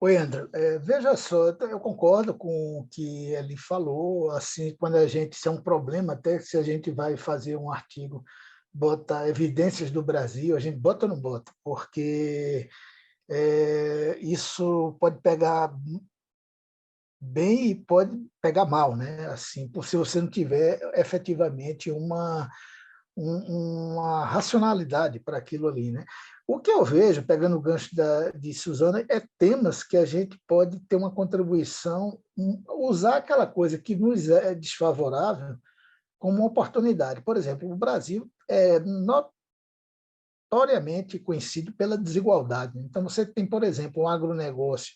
Speaker 5: Oi, André. Veja só, eu concordo com o que ele falou. Assim, quando a gente, isso é um problema, até se a gente vai fazer um artigo, bota evidências do Brasil, a gente bota ou não bota? Porque isso pode pegar bem e pode pegar mal, né? Assim, por se você não tiver efetivamente uma racionalidade para aquilo ali, né? O que eu vejo, pegando o gancho de Suzana, é temas que a gente pode ter uma contribuição, usar aquela coisa que nos é desfavorável como uma oportunidade. Por exemplo, o Brasil é notoriamente conhecido pela desigualdade. Então, você tem, por exemplo, um agronegócio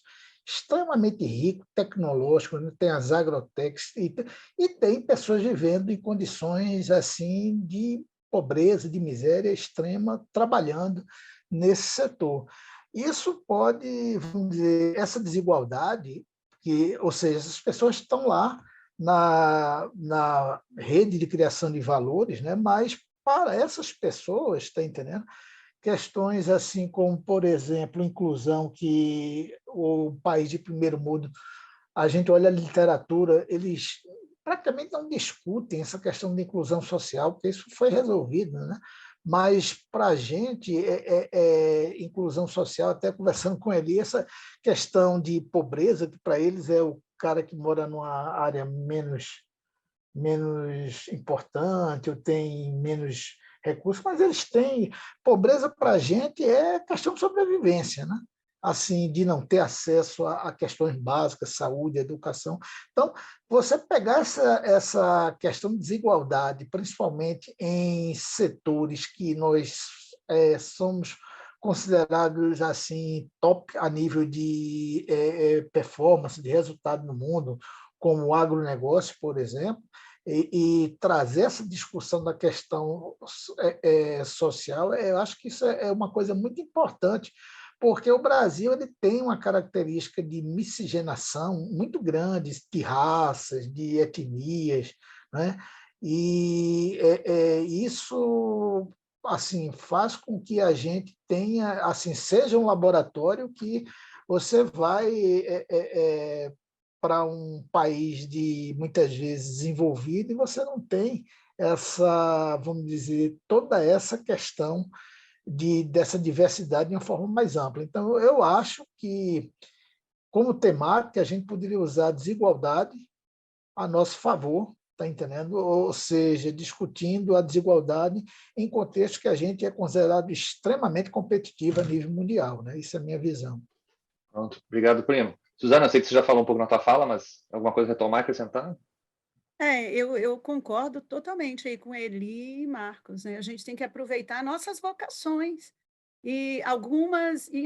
Speaker 5: extremamente rico, tecnológico, tem as agrotechs, e tem pessoas vivendo em condições assim de pobreza, de miséria extrema, trabalhando nesse setor. Isso pode, vamos dizer, essa desigualdade, ou seja, essas pessoas estão lá na rede de criação de valores, né? Mas para essas pessoas, está entendendo? Questões assim como, por exemplo, inclusão, que o país de primeiro mundo, a gente olha a literatura, eles praticamente não discutem essa questão de inclusão social, porque isso foi resolvido, né? Mas para a gente, inclusão social, até conversando com ele, essa questão de pobreza, que para eles é o cara que mora numa área menos importante, ou tem menos recursos, mas eles têm. Pobreza para a gente é questão de sobrevivência, né? Assim, de não ter acesso a questões básicas, saúde, educação. Então, você pegar essa questão de desigualdade, principalmente em setores que nós somos considerados assim top a nível de performance, de resultado no mundo, como o agronegócio, por exemplo, e trazer essa discussão da questão social, eu acho que isso é uma coisa muito importante, porque o Brasil ele tem uma característica de miscigenação muito grande, de raças, de etnias, né? E isso assim faz com que a gente tenha, assim, seja um laboratório que você vai para um país de muitas vezes desenvolvido e você não tem essa, vamos dizer, toda essa questão dessa diversidade de uma forma mais ampla. Então, eu acho que, como temática, a gente poderia usar a desigualdade a nosso favor, está entendendo? Ou seja, discutindo a desigualdade em contexto que a gente é considerado extremamente competitivo a nível mundial, né? Isso é a minha visão.
Speaker 2: Pronto. Obrigado, primo. Suzana, eu sei que você já falou um pouco na tua fala, mas alguma coisa a retomar, acrescentar?
Speaker 3: Eu concordo totalmente aí com Eli e Marcos, né? A gente tem que aproveitar nossas vocações e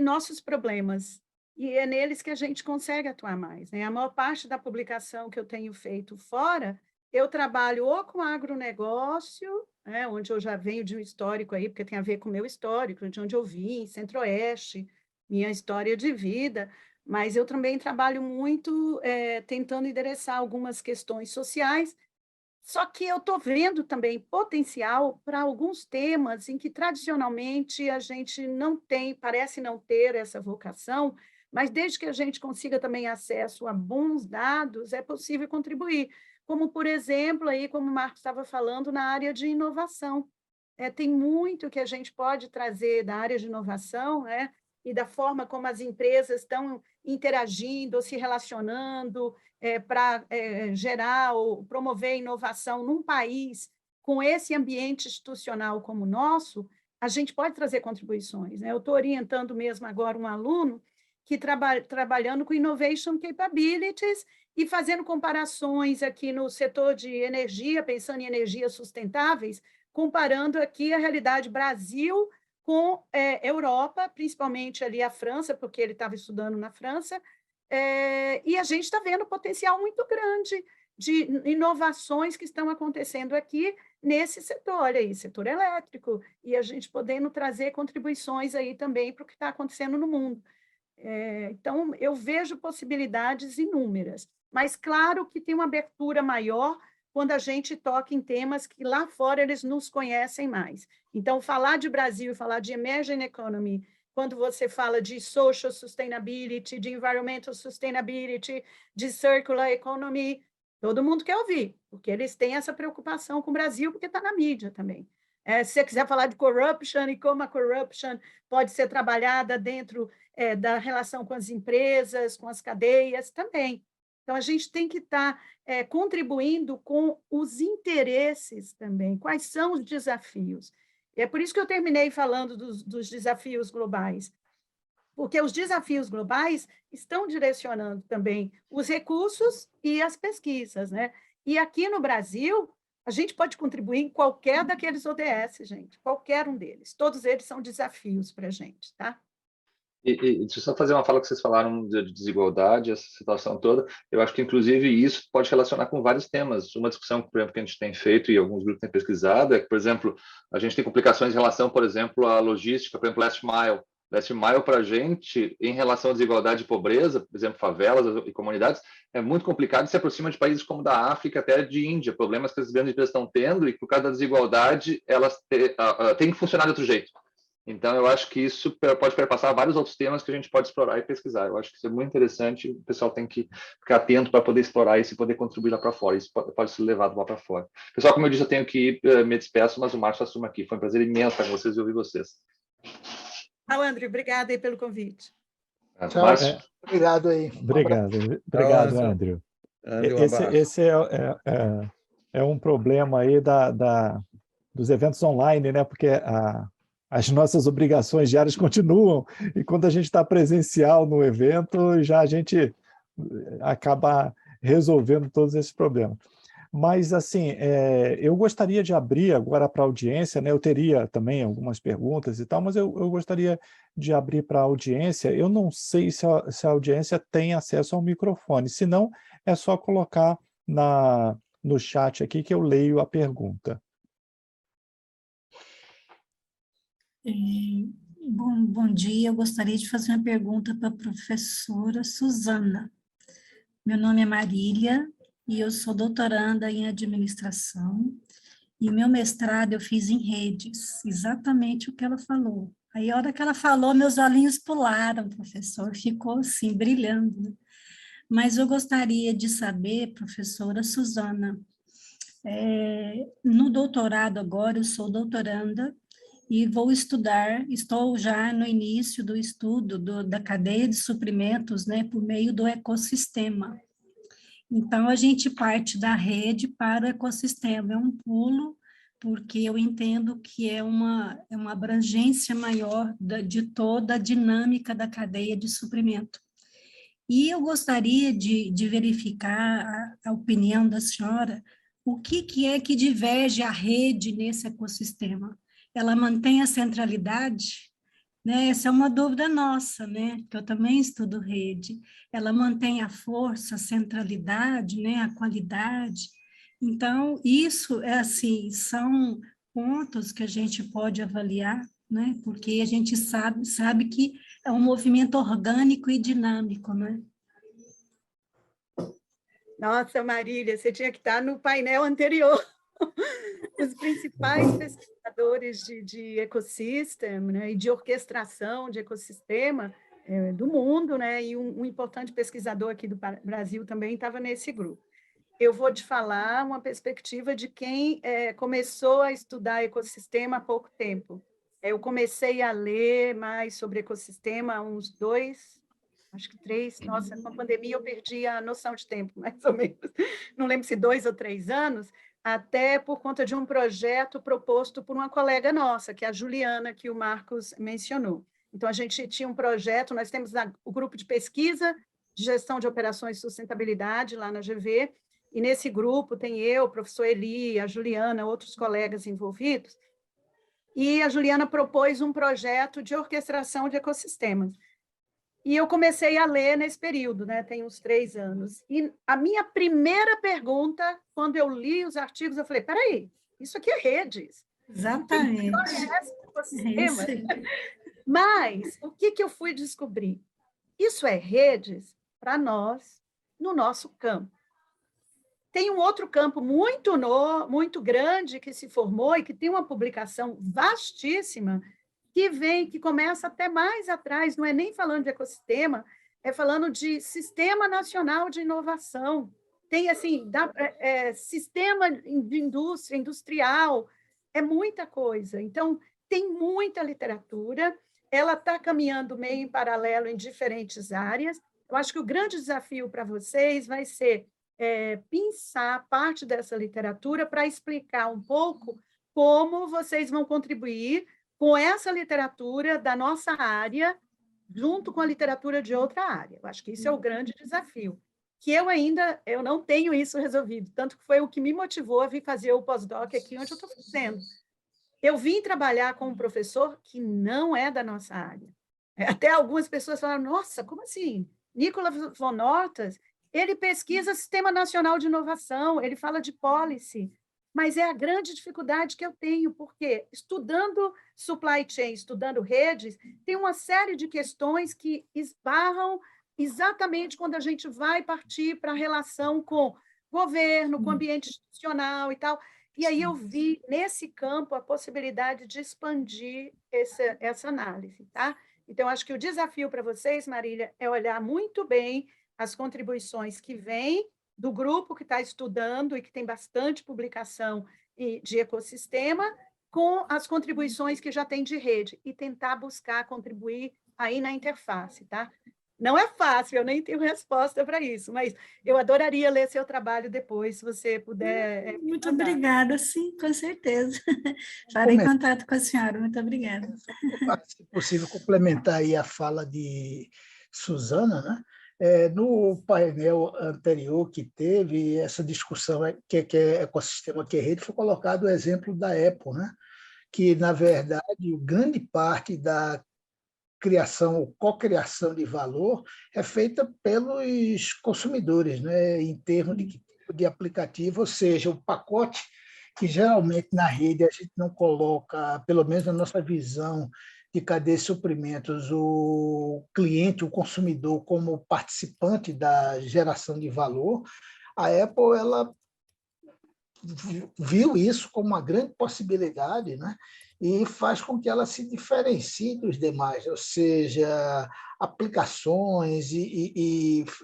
Speaker 3: nossos problemas, e é neles que a gente consegue atuar mais, né? A maior parte da publicação que eu tenho feito fora, eu trabalho ou com agronegócio, né, onde eu já venho de um histórico aí, porque tem a ver com o meu histórico, de onde eu vim, Centro-Oeste, minha história de vida, mas eu também trabalho muito tentando endereçar algumas questões sociais, só que eu estou vendo também potencial para alguns temas em que tradicionalmente a gente não tem, parece não ter essa vocação, mas desde que a gente consiga também acesso a bons dados, é possível contribuir. Como, por exemplo, aí, como o Marcos estava falando, na área de inovação. Tem muito que a gente pode trazer da área de inovação, né? E da forma como as empresas estão interagindo ou se relacionando para gerar ou promover inovação num país com esse ambiente institucional como o nosso, a gente pode trazer contribuições, né? Eu estou orientando mesmo agora um aluno que trabalhando com Innovation Capabilities e fazendo comparações aqui no setor de energia, pensando em energias sustentáveis, comparando aqui a realidade Brasil com Europa, principalmente ali a França, porque ele estava estudando na França, e a gente está vendo potencial muito grande de inovações que estão acontecendo aqui nesse setor, olha aí, setor elétrico, e a gente podendo trazer contribuições aí também para o que está acontecendo no mundo. Então, eu vejo possibilidades inúmeras, mas claro que tem uma abertura maior quando a gente toca em temas que lá fora eles nos conhecem mais. Então, falar de Brasil, falar de emerging economy, quando você fala de social sustainability, de environmental sustainability, de circular economy, todo mundo quer ouvir, porque eles têm essa preocupação com o Brasil, porque está na mídia também. Se você quiser falar de corruption e como a corruption pode ser trabalhada dentro da relação com as empresas, com as cadeias, também. Então, a gente tem que estar contribuindo com os interesses também. Quais são os desafios? E é por isso que eu terminei falando dos desafios globais, porque os desafios globais estão direcionando também os recursos e as pesquisas, né? E aqui no Brasil, a gente pode contribuir em qualquer daqueles ODS, gente, qualquer um deles. Todos eles são desafios para a gente, tá?
Speaker 2: E deixa eu só fazer uma fala que vocês falaram de desigualdade, essa situação toda. Eu acho que, inclusive, isso pode relacionar com vários temas. Uma discussão, por exemplo, que a gente tem feito e alguns grupos têm pesquisado é que, por exemplo, a gente tem complicações em relação, por exemplo, à logística, por exemplo, Last Mile. Last Mile, para a gente, em relação à desigualdade e pobreza, por exemplo, favelas e comunidades, é muito complicado e se aproxima de países como da África, até de Índia, problemas que as grandes empresas estão tendo e, por causa da desigualdade, elas têm que funcionar de outro jeito. Então, eu acho que isso pode perpassar vários outros temas que a gente pode explorar e pesquisar. Eu acho que isso é muito interessante, o pessoal tem que ficar atento para poder explorar isso e poder contribuir lá para fora. Isso pode ser levado lá para fora. Pessoal, como eu disse, eu tenho que ir, me despeço, mas o Márcio assume aqui. Foi um prazer imenso estar com vocês e ouvir vocês.
Speaker 3: André, obrigada aí pelo convite.
Speaker 5: Tchau,
Speaker 2: Márcio?
Speaker 5: obrigado aí.
Speaker 1: Obrigado, Andrew. Esse é um problema aí dos eventos online, né? Porque as nossas obrigações diárias continuam, e quando a gente está presencial no evento, já a gente acaba resolvendo todos esses problemas. Mas, assim, eu gostaria de abrir agora para a audiência, né? Eu teria também algumas perguntas e tal, mas eu gostaria de abrir para a audiência. Eu não sei se a audiência tem acesso ao microfone, se não, é só colocar no chat aqui que eu leio a pergunta.
Speaker 6: Bom dia, eu gostaria de fazer uma pergunta para a professora Suzana. Meu nome é Marília e eu sou doutoranda em administração e meu mestrado eu fiz em redes, exatamente o que ela falou. Aí a hora que ela falou, meus olhinhos pularam, professor, ficou assim, brilhando, né? Mas eu gostaria de saber, professora Suzana, no doutorado agora, eu sou doutoranda, e vou estou já no início do estudo da cadeia de suprimentos, né, por meio do ecossistema. Então, a gente parte da rede para o ecossistema, é um pulo, porque eu entendo que é uma abrangência maior de toda a dinâmica da cadeia de suprimento. E eu gostaria de verificar a opinião da senhora, o que é que diverge a rede nesse ecossistema? Ela mantém a centralidade, né? Essa é uma dúvida nossa, né? Que eu também estudo rede. Ela mantém a força, a centralidade, né? A qualidade. Então, isso assim, são pontos que a gente pode avaliar, né? Porque a gente sabe que é um movimento orgânico e dinâmico, né?
Speaker 3: Nossa, Marília, você tinha que estar no painel anterior. Os principais pesquisadores de ecossistema, né, e de orquestração de ecossistema do mundo, né, e um importante pesquisador aqui do Brasil também estava nesse grupo. Eu vou te falar uma perspectiva de quem começou a estudar ecossistema há pouco tempo. Eu comecei a ler mais sobre ecossistema há uns 2, acho que 3, nossa, com a pandemia eu perdi a noção de tempo, mais ou menos. Não lembro se 2 ou 3 anos, até por conta de um projeto proposto por uma colega nossa, que é a Juliana, que o Marcos mencionou. Então, a gente tinha um projeto, nós temos o grupo de pesquisa de gestão de operações de sustentabilidade lá na GV, e nesse grupo tem eu, o professor Eli, a Juliana, outros colegas envolvidos, e a Juliana propôs um projeto de orquestração de ecossistemas. E eu comecei a ler nesse período, né? Tem uns 3 anos. E a minha primeira pergunta, quando eu li os artigos, eu falei, peraí, isso aqui é redes.
Speaker 6: Exatamente.
Speaker 3: Ecossistema. Mas o que eu fui descobrir? Isso é redes para nós, no nosso campo. Tem um outro campo muito grande que se formou e que tem uma publicação vastíssima, que começa até mais atrás, não é nem falando de ecossistema, é falando de Sistema Nacional de Inovação. Tem, assim, sistema de indústria, industrial, é muita coisa. Então, tem muita literatura, ela está caminhando meio em paralelo em diferentes áreas, Eu acho que o grande desafio para vocês vai ser pensar parte dessa literatura para explicar um pouco como vocês vão contribuir com essa literatura da nossa área, junto com a literatura de outra área. Eu acho que isso é o grande desafio, que eu não tenho isso resolvido, tanto que foi o que me motivou a vir fazer o pós-doc aqui onde eu estou fazendo. Eu vim trabalhar com um professor que não é da nossa área. Até algumas pessoas falaram, nossa, como assim? Nicolas von Hortas, ele pesquisa Sistema Nacional de Inovação, ele fala de policy, mas é a grande dificuldade que eu tenho, porque estudando supply chain, estudando redes, tem uma série de questões que esbarram exatamente quando a gente vai partir para a relação com governo, com ambiente institucional e tal. E aí eu vi nesse campo a possibilidade de expandir essa análise, tá? Então, acho que o desafio para vocês, Marília, é olhar muito bem as contribuições que vêm do grupo que está estudando e que tem bastante publicação de ecossistema, com as contribuições que já tem de rede, e tentar buscar contribuir aí na interface, tá? Não é fácil, eu nem tenho resposta para isso, mas eu adoraria ler seu trabalho depois, se você puder.
Speaker 6: Muito obrigada, sim, com certeza. Farei contato com a senhora, muito obrigada.
Speaker 5: Se possível, complementar aí a fala de Suzana, né? No painel anterior que teve essa discussão, que é ecossistema, que é rede, foi colocado o exemplo da Apple, né? Que, na verdade, grande parte da criação ou cocriação de valor é feita pelos consumidores, né, em termos de que tipo de aplicativo, ou seja, o pacote que geralmente na rede a gente não coloca, pelo menos na nossa visão de cadeia de suprimentos, o cliente, o consumidor como participante da geração de valor. A Apple ela viu isso como uma grande possibilidade, né? E faz com que ela se diferencie dos demais, ou seja, aplicações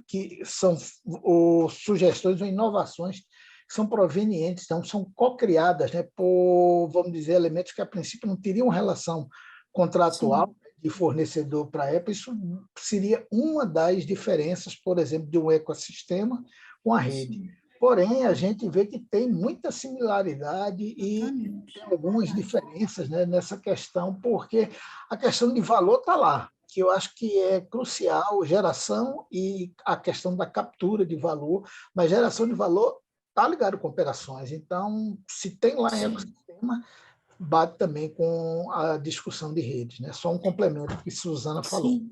Speaker 5: que são ou sugestões ou inovações que são provenientes, então são co-criadas, né, por, vamos dizer, elementos que a princípio não teriam relação contratual. Sim. De fornecedor para a Apple. Isso seria uma das diferenças, por exemplo, de um ecossistema com a rede. Sim. Porém, a gente vê que tem muita similaridade e tem algumas diferenças, né, nessa questão, porque a questão de valor está lá, que eu acho que é crucial, geração e a questão da captura de valor, mas geração de valor está ligado com operações. Então, se tem lá em ecossistema, bate também com a discussão de redes, né? Só um complemento que Suzana falou.
Speaker 6: Sim.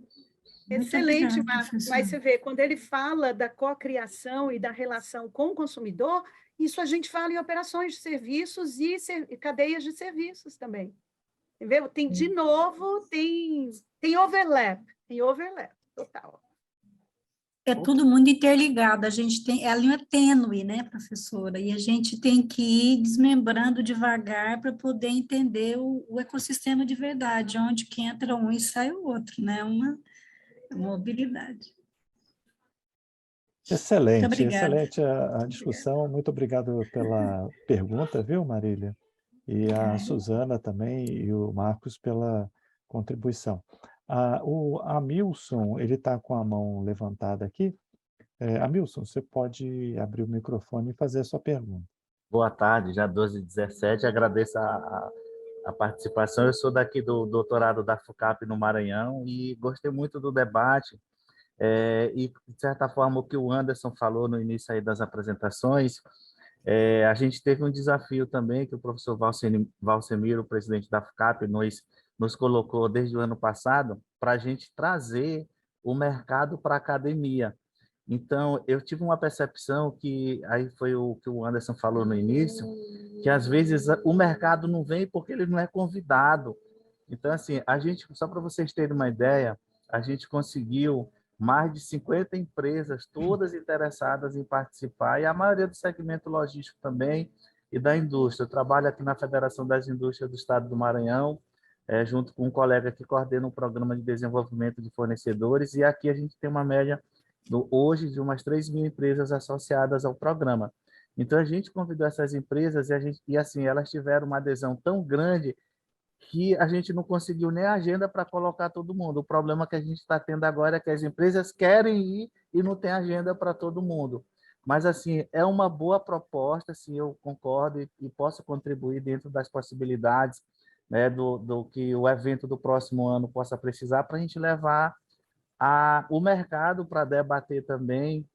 Speaker 3: Excelente, Marcos. Mas você vê, quando ele fala da cocriação e da relação com o consumidor, isso a gente fala em operações de serviços e cadeias de serviços também. Entendeu? Tem, de novo, tem overlap, total.
Speaker 6: É tudo muito interligado, a gente tem, é a linha tênue, né, professora? E a gente tem que ir desmembrando devagar para poder entender o ecossistema de verdade, onde que entra um e sai o outro, né? Uma mobilidade.
Speaker 1: Excelente, excelente a discussão. Muito obrigado pela pergunta, viu, Marília? E a Suzana também e o Marcos pela contribuição. O Amilson, ele está com a mão levantada aqui. Amilson, você pode abrir o microfone e fazer a sua pergunta.
Speaker 7: Boa tarde, já 12h17, agradeço a participação. Eu sou daqui do doutorado da FUCAP no Maranhão e gostei muito do debate. E, de certa forma, o que o Anderson falou no início aí das apresentações, a gente teve um desafio também que o professor Valsemiro, o presidente da FUCAP, nos colocou desde o ano passado para a gente trazer o mercado para a academia. Então, eu tive uma percepção que, aí foi o que o Anderson falou no início, que às vezes o mercado não vem porque ele não é convidado. Então, assim, a gente, só para vocês terem uma ideia, a gente conseguiu mais de 50 empresas, todas interessadas em participar, e a maioria do segmento logístico também, e da indústria. Eu trabalho aqui na Federação das Indústrias do Estado do Maranhão, junto com um colega que coordena um programa de desenvolvimento de fornecedores, e aqui a gente tem uma média, hoje, de umas 3.000 empresas associadas ao programa. Então, a gente convidou essas empresas e assim, elas tiveram uma adesão tão grande que a gente não conseguiu nem agenda para colocar todo mundo. O problema que a gente está tendo agora é que as empresas querem ir e não tem agenda para todo mundo. Mas, assim, é uma boa proposta, assim, eu concordo e posso contribuir dentro das possibilidades, né, do que o evento do próximo ano possa precisar para a gente levar o mercado para debater também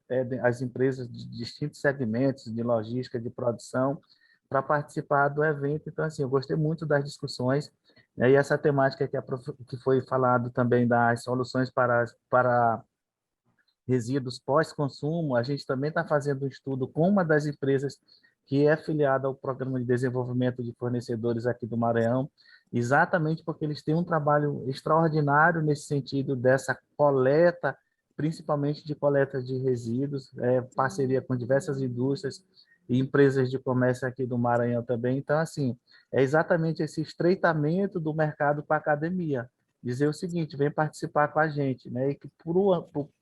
Speaker 7: as empresas de distintos segmentos de logística, de produção, para participar do evento. Então, assim, eu gostei muito das discussões, né, e essa temática que foi falado também das soluções para resíduos pós-consumo, a gente também está fazendo um estudo com uma das empresas que é afiliada ao Programa de Desenvolvimento de Fornecedores aqui do Maranhão, exatamente porque eles têm um trabalho extraordinário nesse sentido dessa coleta, principalmente de coleta de resíduos, parceria com diversas indústrias e empresas de comércio aqui do Maranhão também. Então, assim, é exatamente esse estreitamento do mercado com a academia. Dizer o seguinte, vem participar com a gente, né? E que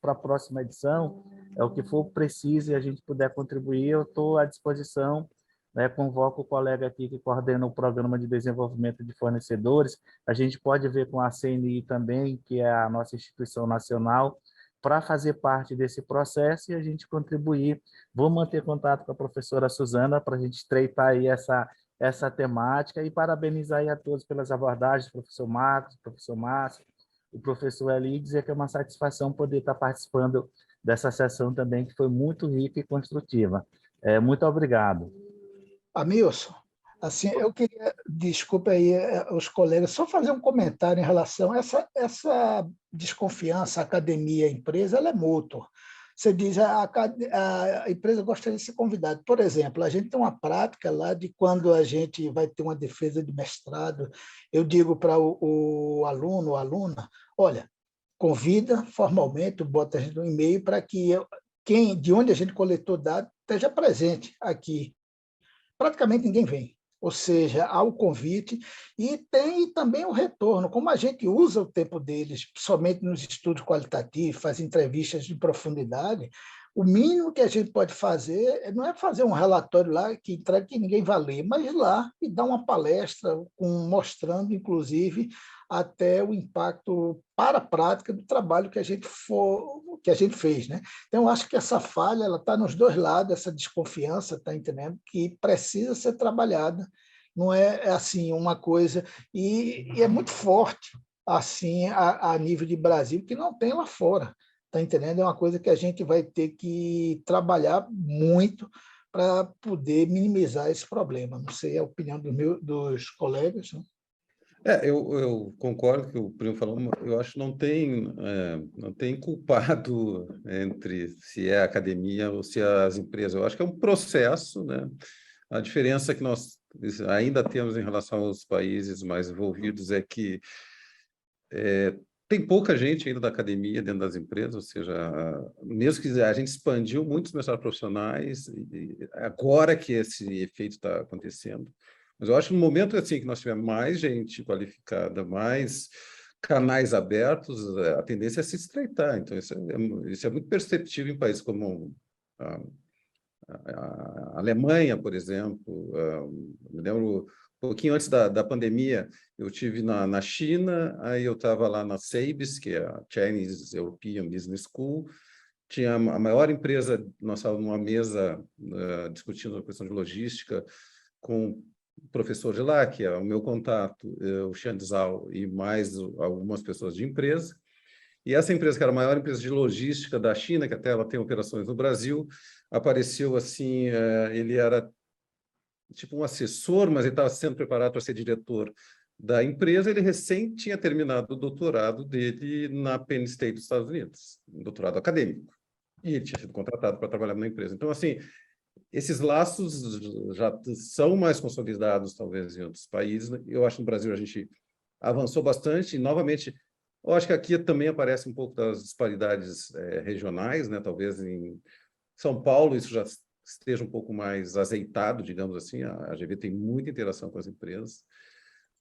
Speaker 7: para a próxima edição, é o que for preciso e a gente puder contribuir, eu estou à disposição, né? Convoco o colega aqui que coordena o Programa de Desenvolvimento de Fornecedores, a gente pode ver com a CNI também, que é a nossa instituição nacional, para fazer parte desse processo e a gente contribuir. Vou manter contato com a professora Suzana para a gente estreitar aí essa temática e parabenizar aí a todos pelas abordagens, professor Marcos, professor Márcio, o professor Eli, e dizer que é uma satisfação poder estar participando dessa sessão também, que foi muito rica e construtiva. Muito obrigado.
Speaker 5: Amilson, assim, eu queria, desculpa aí os colegas, só fazer um comentário em relação a essa desconfiança, academia-empresa, ela é mútua. Você diz, a empresa gostaria de ser convidada. Por exemplo, a gente tem uma prática lá de quando a gente vai ter uma defesa de mestrado, eu digo para o aluno ou aluna, olha, convida formalmente, bota a gente no e-mail para que de onde a gente coletou dados esteja presente aqui. Praticamente ninguém vem. Ou seja, há o convite e tem também o retorno. Como a gente usa o tempo deles somente nos estudos qualitativos, faz entrevistas de profundidade, o mínimo que a gente pode fazer não é fazer um relatório lá que entrega que ninguém vai ler, mas ir lá e dar uma palestra mostrando, inclusive, até o impacto para a prática do trabalho que a gente fez, né? Então, eu acho que essa falha ela está nos dois lados, essa desconfiança, está entendendo, que precisa ser trabalhada. Não é assim uma coisa e é muito forte assim a nível de Brasil que não tem lá fora. Está entendendo? É uma coisa que a gente vai ter que trabalhar muito para poder minimizar esse problema. Não sei a opinião dos colegas, né?
Speaker 4: Eu concordo com o que o Primo falou, eu acho que não tem culpado entre se é a academia ou se é as empresas. Eu acho que é um processo, né? A diferença que nós ainda temos em relação aos países mais envolvidos é que tem pouca gente ainda da academia dentro das empresas, ou seja, mesmo que a gente expandiu muitos mestrados profissionais, agora que esse efeito está acontecendo. Mas eu acho que no momento assim, que nós tivermos mais gente qualificada, mais canais abertos, a tendência é se estreitar. Então, isso é muito perceptível em países como a Alemanha, por exemplo. Me lembro, um pouquinho antes da pandemia, eu estive na China, aí eu estava lá na CEIBS, que é a Chinese European Business School, tinha a maior empresa, nós estávamos numa mesa discutindo a questão de logística com o professor de lá, que é o meu contato, o Xian Zhao, e mais algumas pessoas de empresa. E essa empresa, que era a maior empresa de logística da China, que até ela tem operações no Brasil, apareceu assim, ele era tipo um assessor, mas ele estava sendo preparado para ser diretor da empresa. Ele recém tinha terminado o doutorado dele na Penn State dos Estados Unidos, um doutorado acadêmico. E ele tinha sido contratado para trabalhar na empresa. Então, assim, esses laços já são mais consolidados, talvez, em outros países. Eu acho que no Brasil a gente avançou bastante. E, novamente, eu acho que aqui também aparece um pouco das disparidades regionais, né? Talvez em São Paulo isso já esteja um pouco mais azeitado, digamos assim. A GV tem muita interação com as empresas.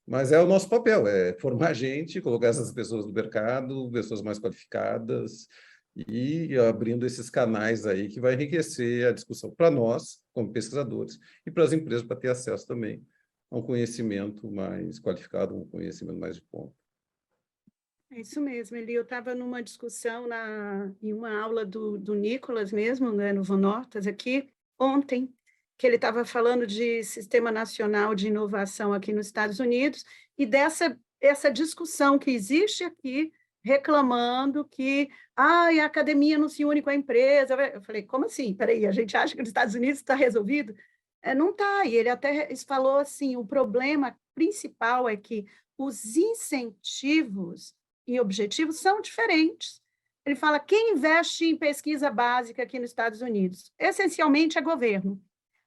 Speaker 4: Mas é o nosso papel, é formar gente, colocar essas pessoas no mercado, pessoas mais qualificadas, e abrindo esses canais aí que vai enriquecer a discussão para nós, como pesquisadores, e para as empresas para ter acesso também a um conhecimento mais qualificado, um conhecimento mais de ponta.
Speaker 3: É isso mesmo, Eli. Eu estava numa discussão em uma aula do Nicolas mesmo, né, no Van Hortas, aqui, ontem, que ele estava falando de Sistema Nacional de Inovação aqui nos Estados Unidos, e essa discussão que existe aqui, reclamando que a academia não se une com a empresa. Eu falei, como assim? Peraí, a gente acha que nos Estados Unidos está resolvido? Não está. E ele até falou assim, o problema principal é que os incentivos e objetivos são diferentes. Ele fala, quem investe em pesquisa básica aqui nos Estados Unidos? Essencialmente é governo.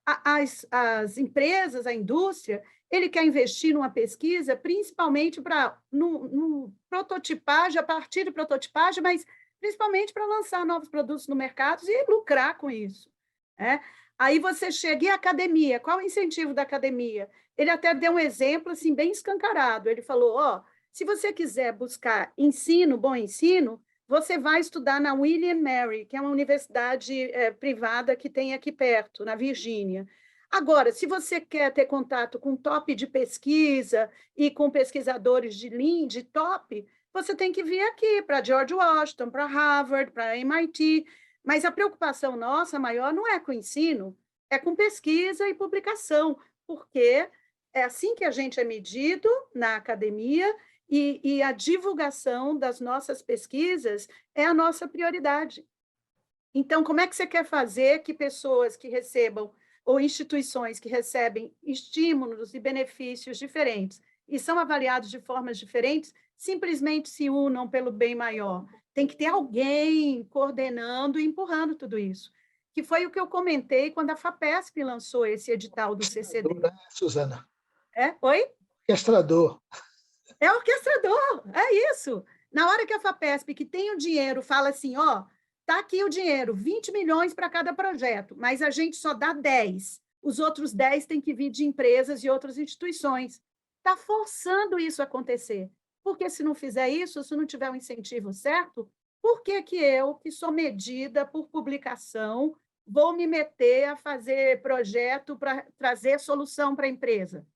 Speaker 3: As empresas, a indústria, ele quer investir numa pesquisa principalmente para no prototipagem, a partir de prototipagem, mas principalmente para lançar novos produtos no mercado e lucrar com isso. Né? Aí você chega, e a academia? Qual o incentivo da academia? Ele até deu um exemplo assim, bem escancarado. Ele falou, se você quiser buscar ensino, bom ensino, você vai estudar na William Mary, que é uma universidade privada que tem aqui perto, na Virgínia. Agora, se você quer ter contato com top de pesquisa e com pesquisadores de top, você tem que vir aqui para George Washington, para Harvard, para MIT. Mas a preocupação nossa maior não é com ensino, é com pesquisa e publicação, porque é assim que a gente é medido na academia e a divulgação das nossas pesquisas é a nossa prioridade. Então, como é que você quer fazer que pessoas que recebam, ou instituições que recebem estímulos e benefícios diferentes e são avaliados de formas diferentes, simplesmente se unam pelo bem maior? Tem que ter alguém coordenando e empurrando tudo isso, que foi o que eu comentei quando a FAPESP lançou esse edital do CCD.
Speaker 5: Suzana?
Speaker 3: Oi?
Speaker 5: Orquestrador.
Speaker 3: É orquestrador, é isso. Na hora que a FAPESP, que tem o dinheiro, fala assim, tá aqui o dinheiro, 20 milhões para cada projeto, mas a gente só dá 10. Os outros 10 têm que vir de empresas e outras instituições. Está forçando isso a acontecer. Porque se não fizer isso, se não tiver o incentivo certo, por que eu, que sou medida por publicação, vou me meter a fazer projeto para trazer solução para a empresa?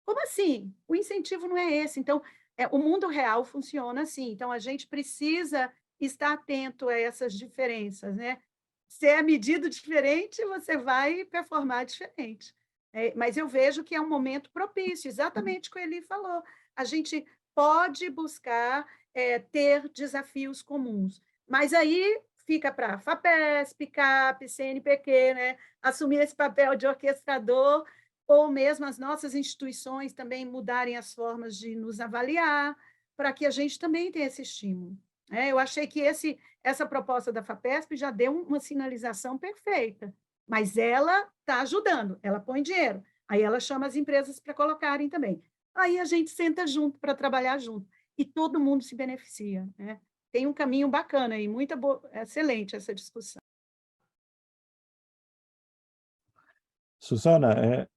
Speaker 3: Como assim? O incentivo não é esse. Então, o mundo real funciona assim. Então, a gente precisa estar atento a essas diferenças, né? Se é medido diferente, você vai performar diferente. Mas eu vejo que é um momento propício, exatamente o que ele falou. A gente pode buscar ter desafios comuns, mas aí fica para FAPESP, CAPES, CNPq, né? Assumir esse papel de orquestrador, ou mesmo as nossas instituições também mudarem as formas de nos avaliar, para que a gente também tenha esse estímulo. Eu achei que essa proposta da FAPESP já deu uma sinalização perfeita, mas ela está ajudando, ela põe dinheiro, aí ela chama as empresas para colocarem também. Aí a gente senta junto para trabalhar junto, e todo mundo se beneficia. Né? Tem um caminho bacana aí, excelente essa discussão.
Speaker 1: Suzana,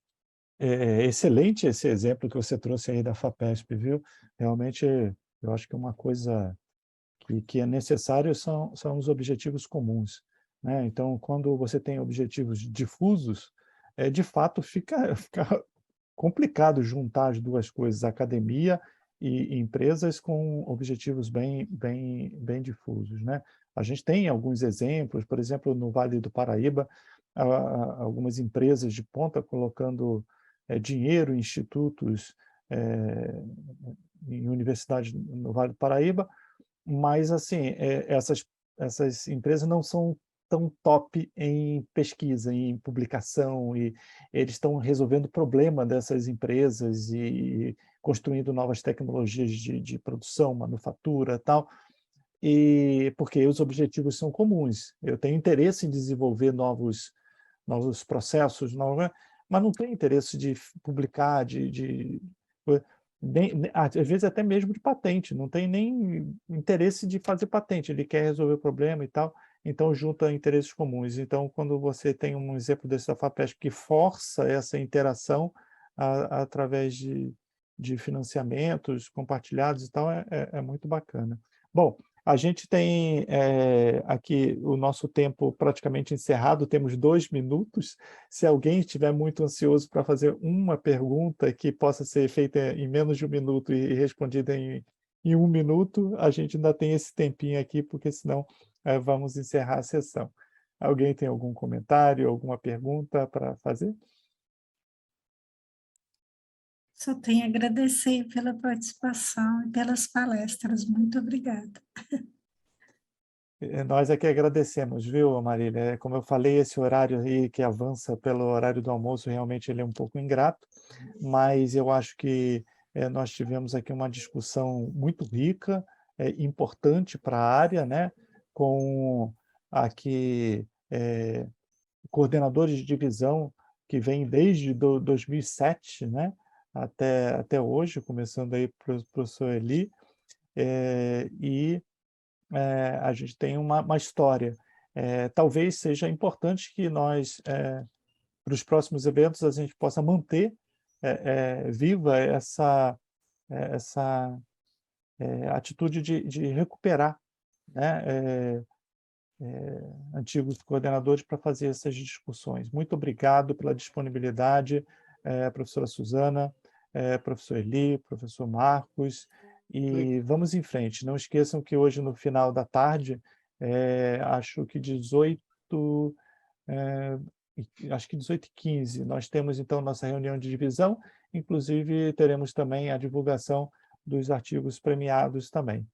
Speaker 1: é excelente esse exemplo que você trouxe aí da FAPESP, viu? Realmente, eu acho que uma coisa que é necessário são os objetivos comuns. Né? Então, quando você tem objetivos difusos, de fato fica complicado juntar as duas coisas, academia e empresas com objetivos bem difusos. Né? A gente tem alguns exemplos, por exemplo, no Vale do Paraíba, algumas empresas de ponta colocando dinheiro em institutos, em universidades no Vale do Paraíba, mas assim, essas empresas não são tão top em pesquisa, em publicação, e eles estão resolvendo o problema dessas empresas e construindo novas tecnologias de produção, manufatura, tal, e porque os objetivos são comuns. Eu tenho interesse em desenvolver novos processos, mas não tenho interesse de publicar, às vezes até mesmo de patente, não tem nem interesse de fazer patente, ele quer resolver o problema e tal, então junta interesses comuns. Então, quando você tem um exemplo desse da FAPESP que força essa interação através de financiamentos compartilhados e tal, é muito bacana. Bom, A gente tem aqui o nosso tempo praticamente encerrado, temos 2 minutos. Se alguém estiver muito ansioso para fazer uma pergunta que possa ser feita em menos de 1 minuto e respondida em 1 minuto, a gente ainda tem esse tempinho aqui, porque senão vamos encerrar a sessão. Alguém tem algum comentário, alguma pergunta para fazer?
Speaker 6: Só tenho a agradecer pela participação e pelas palestras. Muito obrigada.
Speaker 1: Nós é que agradecemos, viu, Marília? Como eu falei, esse horário aí que avança pelo horário do almoço, realmente ele é um pouco ingrato, mas eu acho que nós tivemos aqui uma discussão muito rica, importante para a área, né? Com aqui coordenadores de divisão que vêm desde 2007, né? Até hoje, começando aí para o professor Eli, e a gente tem uma história. Talvez seja importante que nós, para os próximos eventos, a gente possa manter viva essa atitude de recuperar, né, antigos coordenadores para fazer essas discussões. Muito obrigado pela disponibilidade, professora Suzana, professor Eli, professor Marcos, e vamos em frente. Não esqueçam que hoje, no final da tarde, acho que 18h15, nós temos, então, nossa reunião de divisão, inclusive teremos também a divulgação dos artigos premiados também.